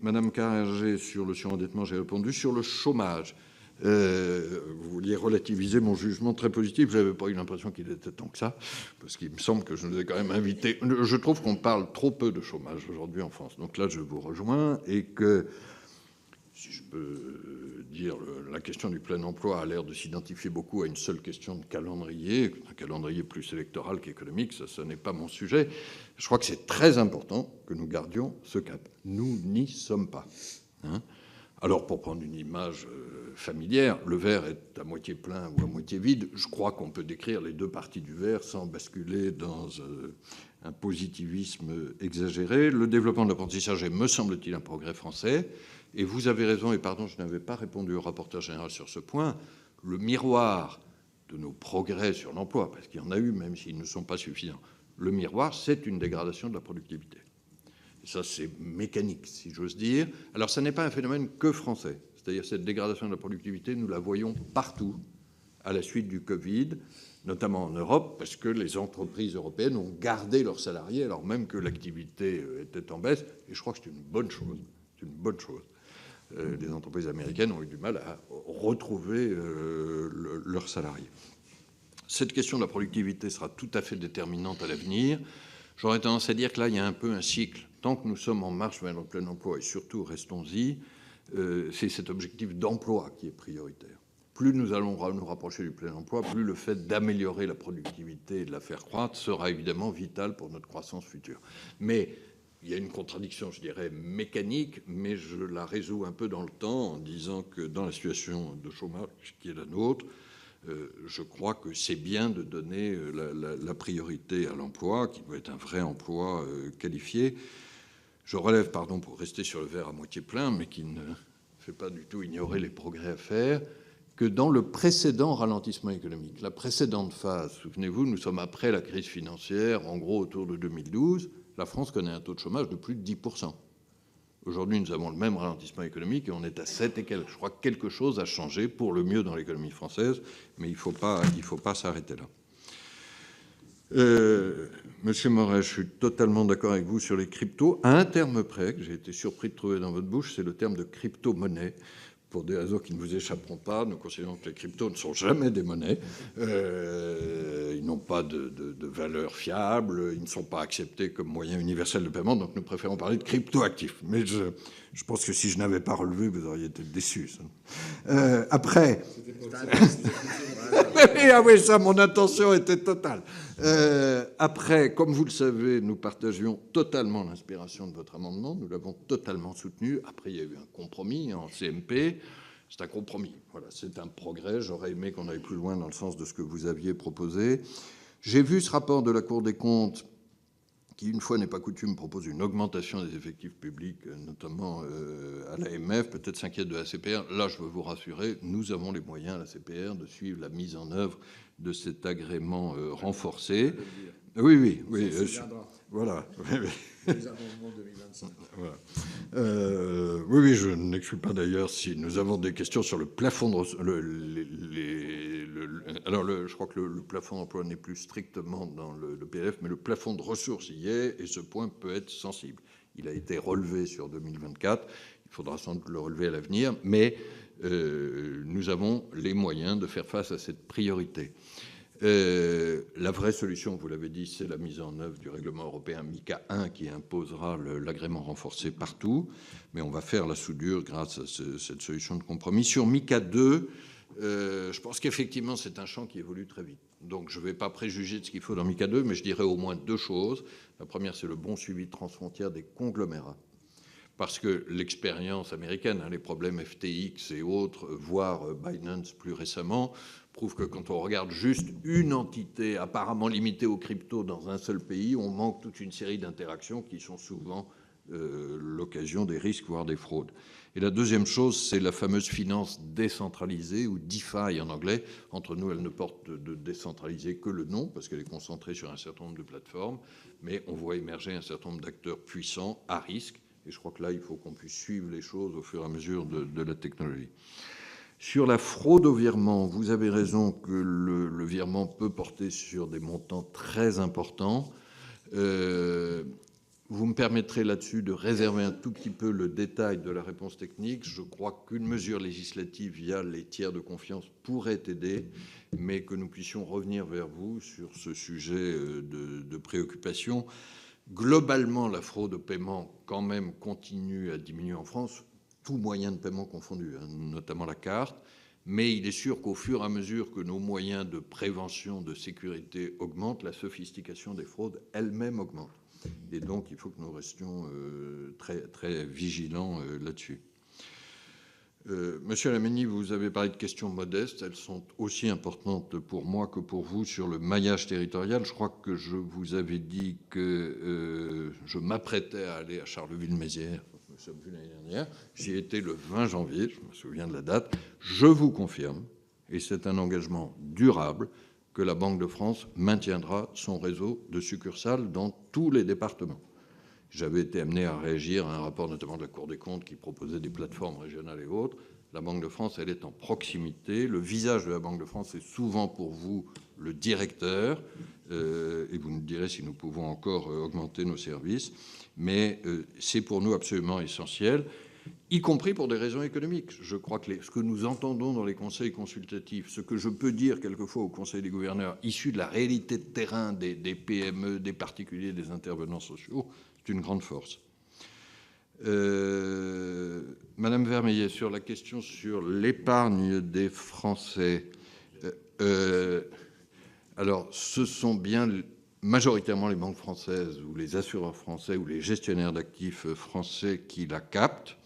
Madame Carrère, sur le surendettement, j'ai répondu. Sur le chômage, vous vouliez relativiser mon jugement très positif. Je n'avais pas eu l'impression qu'il était tant que ça, parce qu'il me semble que je nous ai quand même invités. Je trouve qu'on parle trop peu de chômage aujourd'hui en France. Donc là, je vous rejoins et que, si je peux dire la question du plein emploi a l'air de s'identifier beaucoup à une seule question de calendrier, un calendrier plus électoral qu'économique, ça, ce n'est pas mon sujet. Je crois que c'est très important que nous gardions ce cap. Nous n'y sommes pas. Hein. Alors, pour prendre une image familière, le verre est à moitié plein ou à moitié vide. Je crois qu'on peut décrire les deux parties du verre sans basculer dans un positivisme exagéré. Le développement de l'apprentissage est, me semble-t-il, un progrès français. Et vous avez raison, et pardon, je n'avais pas répondu au rapporteur général sur ce point, le miroir de nos progrès sur l'emploi, parce qu'il y en a eu, même s'ils ne sont pas suffisants, le miroir, c'est une dégradation de la productivité. Et ça, c'est mécanique, si j'ose dire. Alors, ça n'est pas un phénomène que français. C'est-à-dire cette dégradation de la productivité, nous la voyons partout à la suite du Covid, notamment en Europe, parce que les entreprises européennes ont gardé leurs salariés, alors même que l'activité était en baisse. Et je crois que c'est une bonne chose. C'est une bonne chose. Les entreprises américaines ont eu du mal à retrouver leurs salariés. Cette question de la productivité sera tout à fait déterminante à l'avenir. J'aurais tendance à dire que là, il y a un peu un cycle. Tant que nous sommes en marche vers le plein emploi, et surtout, restons-y, c'est cet objectif d'emploi qui est prioritaire. Plus nous allons nous rapprocher du plein emploi, plus le fait d'améliorer la productivité et de la faire croître sera évidemment vital pour notre croissance future. Mais il y a une contradiction, je dirais, mécanique, mais je la résous un peu dans le temps en disant que dans la situation de chômage qui est la nôtre, je crois que c'est bien de donner la priorité à l'emploi, qui doit être un vrai emploi qualifié. Je relève, pardon, pour rester sur le verre à moitié plein, mais qui ne fait pas du tout ignorer les progrès à faire, que dans le précédent ralentissement économique, la précédente phase, souvenez-vous, nous sommes après la crise financière, en gros autour de 2012, la France connaît un taux de chômage de plus de 10%. Aujourd'hui, nous avons le même ralentissement économique et on est à 7 et quelques. Je crois que quelque chose a changé pour le mieux dans l'économie française, mais il ne faut pas s'arrêter là. Monsieur Moret, je suis totalement d'accord avec vous sur les cryptos. À un terme près, que j'ai été surpris de trouver dans votre bouche, c'est le terme de crypto-monnaie. Pour des raisons qui ne vous échapperont pas, nous considérons que les cryptos ne sont jamais des monnaies. Ils n'ont pas de valeur fiable, ils ne sont pas acceptés comme moyen universel de paiement, donc nous préférons parler de crypto-actifs. Mais je pense que si je n'avais pas relevé, vous auriez été déçus. Après... Ah oui, ça, mon intention était totale. Après, comme vous le savez, nous partagions totalement l'inspiration de votre amendement. Nous l'avons totalement soutenu. Après, il y a eu un compromis en CMP. C'est un compromis. Voilà, c'est un progrès. J'aurais aimé qu'on aille plus loin dans le sens de ce que vous aviez proposé. J'ai vu ce rapport de la Cour des comptes qui, une fois n'est pas coutume, propose une augmentation des effectifs publics, notamment à l'AMF, peut-être s'inquiète de la CPR. Là, je veux vous rassurer, nous avons les moyens à la CPR de suivre la mise en œuvre de cet agrément renforcé. Oui. Voilà. Les amendements 2025. Voilà. Oui, je n'exclus pas d'ailleurs si nous avons des questions sur le plafond de je crois que le plafond d'emploi n'est plus strictement dans le PLF, mais le plafond de ressources y est, et ce point peut être sensible. Il a été relevé sur 2024, il faudra sans doute le relever à l'avenir, mais nous avons les moyens de faire face à cette priorité. La vraie solution, vous l'avez dit, c'est la mise en œuvre du règlement européen MiCA 1 qui imposera l'agrément renforcé partout, mais on va faire la soudure grâce à cette solution de compromis. Sur MiCA 2, je pense qu'effectivement c'est un champ qui évolue très vite. Donc je ne vais pas préjuger de ce qu'il faut dans MiCA 2, mais je dirais au moins deux choses. La première, c'est le bon suivi transfrontière des conglomérats. Parce que l'expérience américaine, les problèmes FTX et autres, voire Binance plus récemment, prouve que quand on regarde juste une entité apparemment limitée aux cryptos dans un seul pays, on manque toute une série d'interactions qui sont souvent l'occasion des risques, voire des fraudes. Et la deuxième chose, c'est la fameuse finance décentralisée, ou DeFi en anglais. Entre nous, elle ne porte de décentralisé que le nom, parce qu'elle est concentrée sur un certain nombre de plateformes, mais on voit émerger un certain nombre d'acteurs puissants à risque, et je crois que là, il faut qu'on puisse suivre les choses au fur et à mesure de la technologie. Sur la fraude au virement, vous avez raison que le virement peut porter sur des montants très importants. Vous me permettrez là-dessus de réserver un tout petit peu le détail de la réponse technique. Je crois qu'une mesure législative via les tiers de confiance pourrait aider, mais que nous puissions revenir vers vous sur ce sujet de préoccupation. Globalement, la fraude au paiement, quand même, continue à diminuer en France. tout moyen de paiement confondu, hein, notamment la carte. Mais il est sûr qu'au fur et à mesure que nos moyens de prévention, de sécurité augmentent, la sophistication des fraudes elle-même augmente. Et donc, il faut que nous restions très, très vigilants là-dessus. Monsieur Laménie, vous avez parlé de questions modestes. Elles sont aussi importantes pour moi que pour vous sur le maillage territorial. Je crois que je vous avais dit que je m'apprêtais à aller à Charleville-Mézières. Nous sommes vus l'année dernière. J'y étais le 20 janvier, je me souviens de la date. Je vous confirme, et c'est un engagement durable, que la Banque de France maintiendra son réseau de succursales dans tous les départements. J'avais été amené à réagir à un rapport notamment de la Cour des comptes qui proposait des plateformes régionales et autres. La Banque de France, elle est en proximité. Le visage de la Banque de France est souvent pour vous le directeur. Et vous nous direz si nous pouvons encore augmenter nos services. Mais c'est pour nous absolument essentiel, y compris pour des raisons économiques. Je crois que ce que nous entendons dans les conseils consultatifs, ce que je peux dire quelquefois au Conseil des gouverneurs, issu de la réalité de terrain des PME, des particuliers, des intervenants sociaux, c'est une grande force. Madame Vermeillet, sur la question sur l'épargne des Français, alors ce sont bien majoritairement les banques françaises ou les assureurs français ou les gestionnaires d'actifs français qui la captent.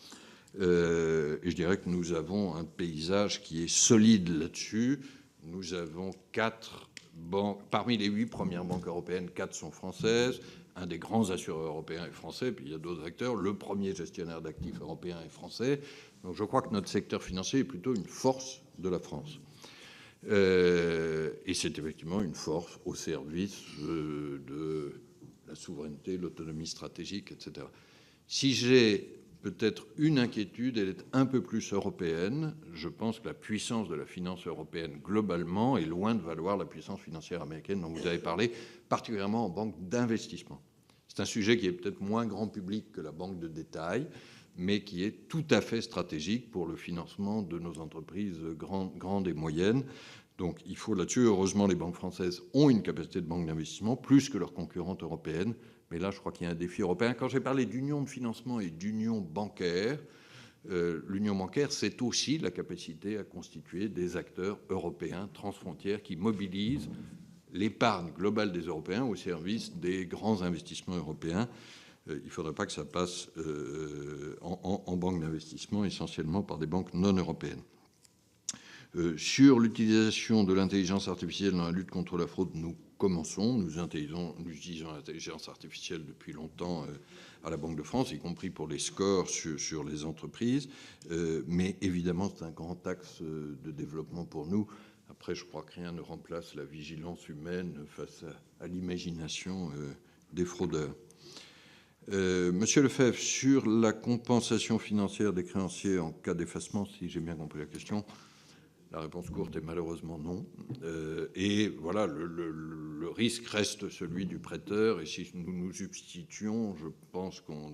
Et je dirais que nous avons un paysage qui est solide là-dessus. Nous avons 4 banques, parmi les 8 premières banques européennes, 4 sont françaises. Un des grands assureurs européens est français, puis il y a d'autres acteurs. Le premier gestionnaire d'actifs européen est français. Donc je crois que notre secteur financier est plutôt une force de la France. Et c'est effectivement une force au service de la souveraineté, l'autonomie stratégique, etc. Si j'ai peut-être une inquiétude, elle est un peu plus européenne. Je pense que la puissance de la finance européenne globalement est loin de valoir la puissance financière américaine dont vous avez parlé, particulièrement en banque d'investissement. C'est un sujet qui est peut-être moins grand public que la banque de détail, mais qui est tout à fait stratégique pour le financement de nos entreprises grandes et moyennes. Donc il faut là-dessus, heureusement, les banques françaises ont une capacité de banque d'investissement, plus que leurs concurrentes européennes. Mais là, je crois qu'il y a un défi européen. Quand j'ai parlé d'union de financement et d'union bancaire, l'union bancaire, c'est aussi la capacité à constituer des acteurs européens transfrontières qui mobilisent l'épargne globale des Européens au service des grands investissements européens. Il ne faudrait pas que ça passe en banque d'investissement, essentiellement par des banques non européennes. Sur l'utilisation de l'intelligence artificielle dans la lutte contre la fraude, nous commençons. Nous utilisons l'intelligence artificielle depuis longtemps à la Banque de France, y compris pour les scores sur les entreprises. Mais évidemment, c'est un grand axe de développement pour nous. Après, je crois que rien ne remplace la vigilance humaine face à l'imagination des fraudeurs. Monsieur Lefebvre, sur la compensation financière des créanciers en cas d'effacement, si j'ai bien compris la question, la réponse courte est malheureusement non. Et voilà, le risque reste celui du prêteur. Et si nous nous substituions, je pense qu'on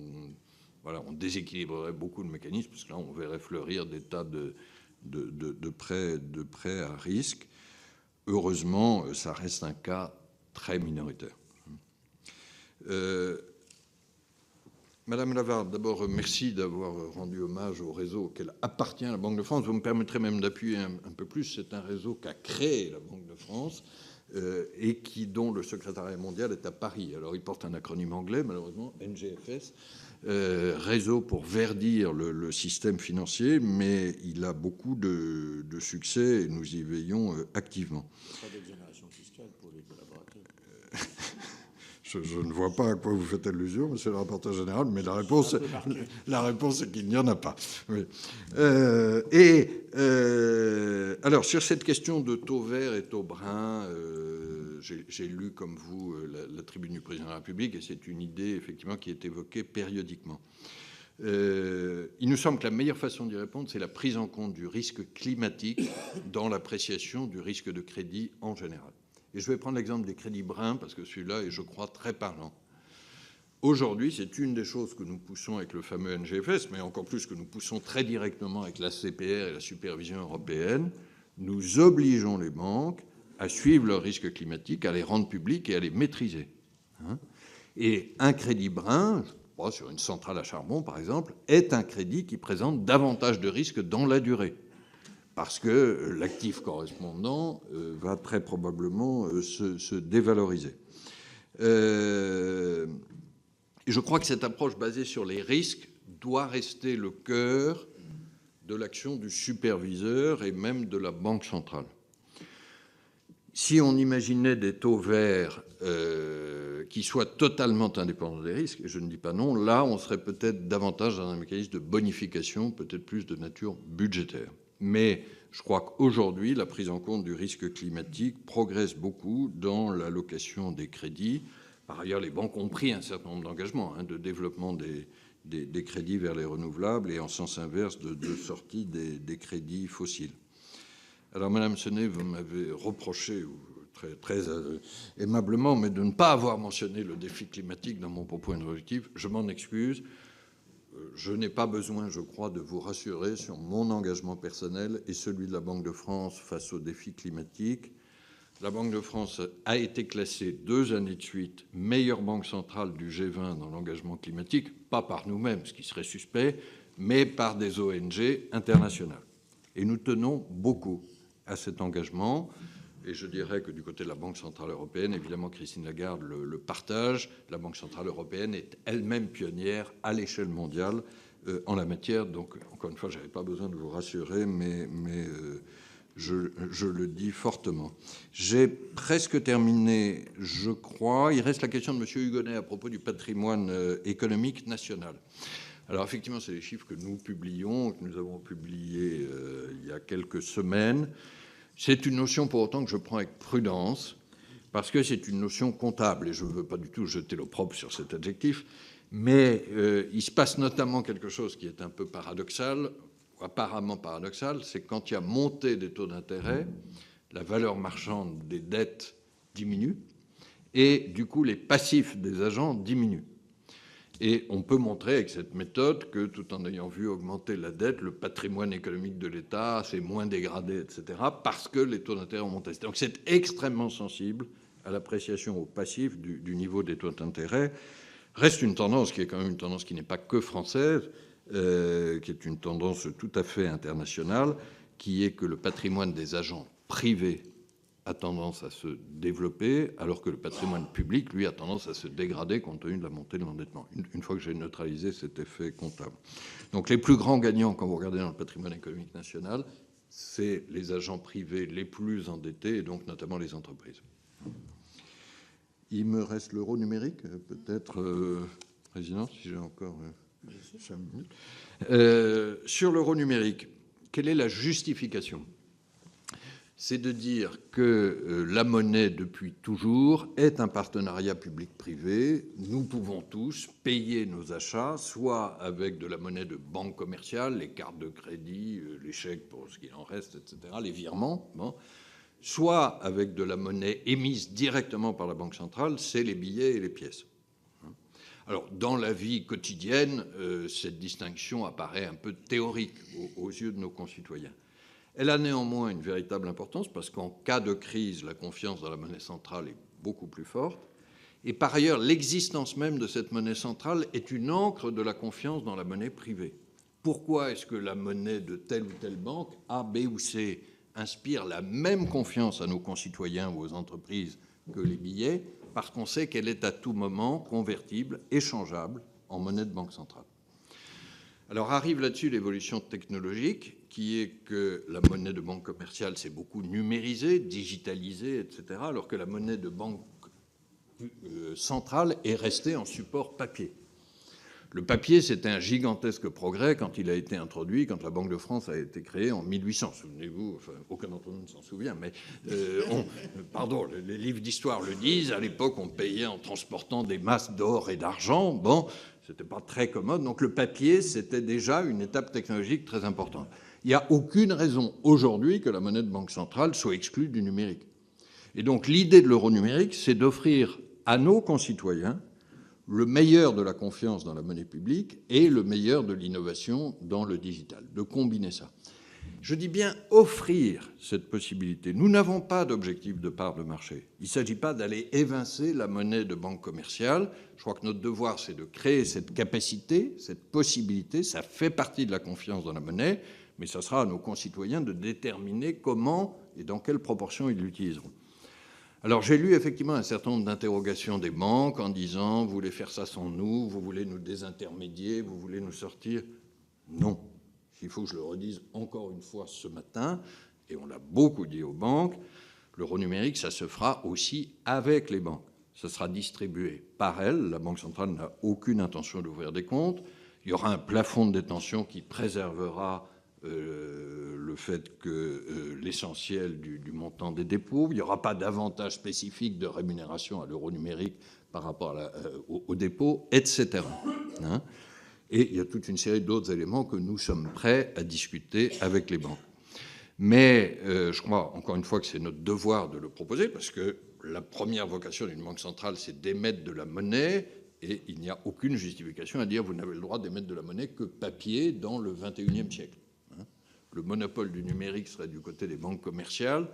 déséquilibrerait beaucoup le mécanisme, parce que là, on verrait fleurir des tas de prêts à risque. Heureusement, ça reste un cas très minoritaire. Madame Lavarde, d'abord, merci d'avoir rendu hommage au réseau auquel appartient la Banque de France. Vous me permettrez même d'appuyer un peu plus. C'est un réseau qu'a créé la Banque de France et dont le secrétariat mondial est à Paris. Alors, il porte un acronyme anglais, malheureusement, NGFS, réseau pour verdir le système financier, mais il a beaucoup de succès et nous y veillons activement. Pas d'exonération fiscale pour les collaborateurs. Je ne vois pas à quoi vous faites allusion, monsieur le rapporteur général, mais la réponse est qu'il n'y en a pas. Oui. Alors, sur cette question de taux vert et taux brun, j'ai lu, comme vous, la tribune du président de la République, et c'est une idée, effectivement, qui est évoquée périodiquement. Il nous semble que la meilleure façon d'y répondre, c'est la prise en compte du risque climatique dans l'appréciation du risque de crédit en général. Et je vais prendre l'exemple des crédits bruns, parce que celui-là est, je crois, très parlant. Aujourd'hui, c'est une des choses que nous poussons avec le fameux NGFS, mais encore plus que nous poussons très directement avec la CPR et la supervision européenne. Nous obligeons les banques à suivre leurs risques climatiques, à les rendre publics et à les maîtriser. Et un crédit brun, sur une centrale à charbon, par exemple, est un crédit qui présente davantage de risques dans la durée, parce que l'actif correspondant va très probablement se dévaloriser. Je crois que cette approche basée sur les risques doit rester le cœur de l'action du superviseur et même de la Banque centrale. Si on imaginait des taux verts qui soient totalement indépendants des risques, et je ne dis pas non, là, on serait peut-être davantage dans un mécanisme de bonification, peut-être plus de nature budgétaire. Mais je crois qu'aujourd'hui, la prise en compte du risque climatique progresse beaucoup dans l'allocation des crédits. Par ailleurs, les banques ont pris un certain nombre d'engagements de développement des crédits vers les renouvelables et en sens inverse de sortie des crédits fossiles. Alors, Madame Senet, vous m'avez reproché très aimablement, mais de ne pas avoir mentionné le défi climatique dans mon propos introductif. Je m'en excuse. Je n'ai pas besoin, je crois, de vous rassurer sur mon engagement personnel et celui de la Banque de France face aux défis climatiques. La Banque de France a été classée 2 années de suite meilleure banque centrale du G20 dans l'engagement climatique, pas par nous-mêmes, ce qui serait suspect, mais par des ONG internationales. Et nous tenons beaucoup à cet engagement. Et je dirais que du côté de la Banque centrale européenne, évidemment, Christine Lagarde le partage. La Banque centrale européenne est elle-même pionnière à l'échelle mondiale en la matière. Donc, encore une fois, je n'avais pas besoin de vous rassurer, mais je le dis fortement. J'ai presque terminé, je crois. Il reste la question de M. Hugonnet à propos du patrimoine économique national. Alors, effectivement, c'est les chiffres que nous publions, que nous avons publiés il y a quelques semaines. C'est une notion, pour autant, que je prends avec prudence, parce que c'est une notion comptable, et je ne veux pas du tout jeter l'opprobre sur cet adjectif, mais il se passe notamment quelque chose qui est un peu paradoxal, ou apparemment paradoxal, c'est quand il y a montée des taux d'intérêt, la valeur marchande des dettes diminue, et du coup, les passifs des agents diminuent. Et on peut montrer avec cette méthode que, tout en ayant vu augmenter la dette, le patrimoine économique de l'État s'est moins dégradé, etc., parce que les taux d'intérêt ont monté. Donc c'est extrêmement sensible à l'appréciation au passif du niveau des taux d'intérêt. Reste une tendance qui est quand même une tendance qui n'est pas que française, qui est une tendance tout à fait internationale, qui est que le patrimoine des agents privés a tendance à se développer, alors que le patrimoine public, lui, a tendance à se dégrader compte tenu de la montée de l'endettement, une fois que j'ai neutralisé cet effet comptable. Donc les plus grands gagnants, quand vous regardez dans le patrimoine économique national, c'est les agents privés les plus endettés, et donc notamment les entreprises. Il me reste l'euro numérique, peut-être, Président, si j'ai encore 5 minutes. Sur l'euro numérique, quelle est la justification ? C'est de dire que la monnaie, depuis toujours, est un partenariat public-privé. Nous pouvons tous payer nos achats, soit avec de la monnaie de banque commerciale, les cartes de crédit, les chèques pour ce qu'il en reste, etc., les virements, bon, soit avec de la monnaie émise directement par la Banque centrale, c'est les billets et les pièces. Alors, dans la vie quotidienne, cette distinction apparaît un peu théorique aux yeux de nos concitoyens. Elle a néanmoins une véritable importance parce qu'en cas de crise, la confiance dans la monnaie centrale est beaucoup plus forte. Et par ailleurs, l'existence même de cette monnaie centrale est une ancre de la confiance dans la monnaie privée. Pourquoi est-ce que la monnaie de telle ou telle banque, A, B ou C, inspire la même confiance à nos concitoyens ou aux entreprises que les billets? Parce qu'on sait qu'elle est à tout moment convertible, échangeable en monnaie de banque centrale. Alors arrive là-dessus l'évolution technologique, qui est que la monnaie de banque commerciale s'est beaucoup numérisée, digitalisée, etc., alors que la monnaie de banque centrale est restée en support papier. Le papier, c'était un gigantesque progrès quand il a été introduit, quand la Banque de France a été créée en 1800. Souvenez-vous, enfin, aucun d'entre nous ne s'en souvient, mais les livres d'histoire le disent, à l'époque, on payait en transportant des masses d'or et d'argent. Bon, c'était pas très commode. Donc le papier, c'était déjà une étape technologique très importante. Il n'y a aucune raison aujourd'hui que la monnaie de banque centrale soit exclue du numérique. Et donc l'idée de l'euro numérique, c'est d'offrir à nos concitoyens le meilleur de la confiance dans la monnaie publique et le meilleur de l'innovation dans le digital, de combiner ça. Je dis bien offrir cette possibilité. Nous n'avons pas d'objectif de part de marché. Il ne s'agit pas d'aller évincer la monnaie de banque commerciale. Je crois que notre devoir, c'est de créer cette capacité, cette possibilité. Ça fait partie de la confiance dans la monnaie, mais ça sera à nos concitoyens de déterminer comment et dans quelle proportion ils l'utiliseront. Alors j'ai lu effectivement un certain nombre d'interrogations des banques en disant « vous voulez faire ça sans nous, vous voulez nous désintermédier, vous voulez nous sortir ». Non. Il faut que je le redise encore une fois ce matin, et on l'a beaucoup dit aux banques, l'euro numérique, ça se fera aussi avec les banques. Ça sera distribué par elles. La Banque centrale n'a aucune intention d'ouvrir des comptes. Il y aura un plafond de détention qui préservera le fait que l'essentiel du montant des dépôts. Il n'y aura pas d'avantage spécifique de rémunération à l'euro numérique par rapport au dépôt, etc. Hein ? Et il y a toute une série d'autres éléments que nous sommes prêts à discuter avec les banques. Mais je crois, encore une fois, que c'est notre devoir de le proposer, parce que la première vocation d'une banque centrale, c'est d'émettre de la monnaie, et il n'y a aucune justification à dire vous n'avez le droit d'émettre de la monnaie que papier dans le XXIe siècle. Le monopole du numérique serait du côté des banques commerciales,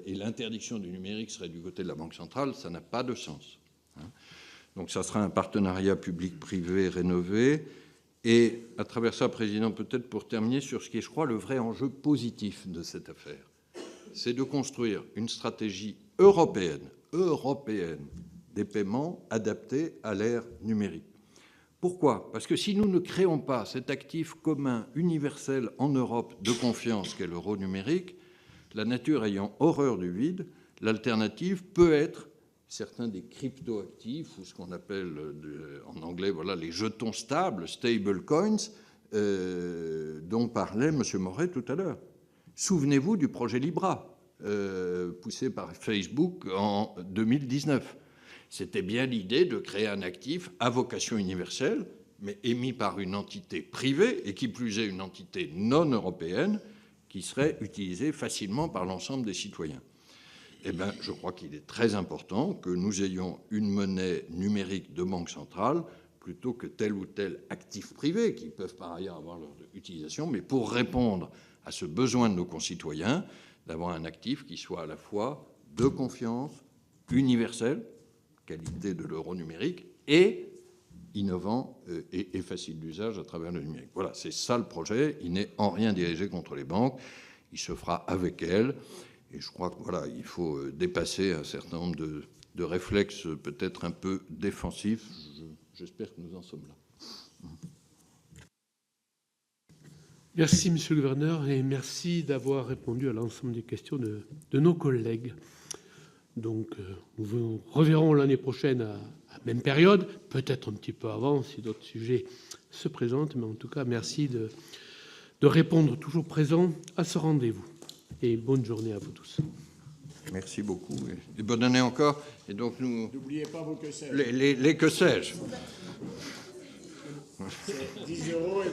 et l'interdiction du numérique serait du côté de la Banque centrale. Ça n'a pas de sens. Donc ça sera un partenariat public-privé rénové. Et à travers ça, Président, peut-être pour terminer sur ce qui est, je crois, le vrai enjeu positif de cette affaire, c'est de construire une stratégie européenne des paiements adaptés à l'ère numérique. Pourquoi ? Parce que si nous ne créons pas cet actif commun universel en Europe de confiance qu'est l'euro numérique, la nature ayant horreur du vide, l'alternative peut être certains des cryptoactifs, ou ce qu'on appelle en anglais les jetons stables, stable coins, dont parlait M. Moret tout à l'heure. Souvenez-vous du projet Libra, poussé par Facebook en 2019. C'était bien l'idée de créer un actif à vocation universelle, mais émis par une entité privée, et qui plus est une entité non européenne, qui serait utilisée facilement par l'ensemble des citoyens. Eh bien, je crois qu'il est très important que nous ayons une monnaie numérique de banque centrale plutôt que tel ou tel actif privé, qui peuvent par ailleurs avoir leur utilisation, mais pour répondre à ce besoin de nos concitoyens, d'avoir un actif qui soit à la fois de confiance, universel, qualité de l'euro numérique, et innovant et facile d'usage à travers le numérique. Voilà, c'est ça le projet. Il n'est en rien dirigé contre les banques. Il se fera avec elles. Et je crois qu'il faut dépasser un certain nombre de réflexes peut-être un peu défensifs. J'espère que nous en sommes là. Merci, Monsieur le Gouverneur, et merci d'avoir répondu à l'ensemble des questions de nos collègues. Donc, nous vous reverrons l'année prochaine à la même période, peut-être un petit peu avant si d'autres sujets se présentent, mais en tout cas, merci de répondre toujours présent à ce rendez-vous. Et bonne journée à vous tous. Merci beaucoup. Et bonne année encore. Et donc nous... N'oubliez pas vos que sais-je. Les que sais-je. 10 € et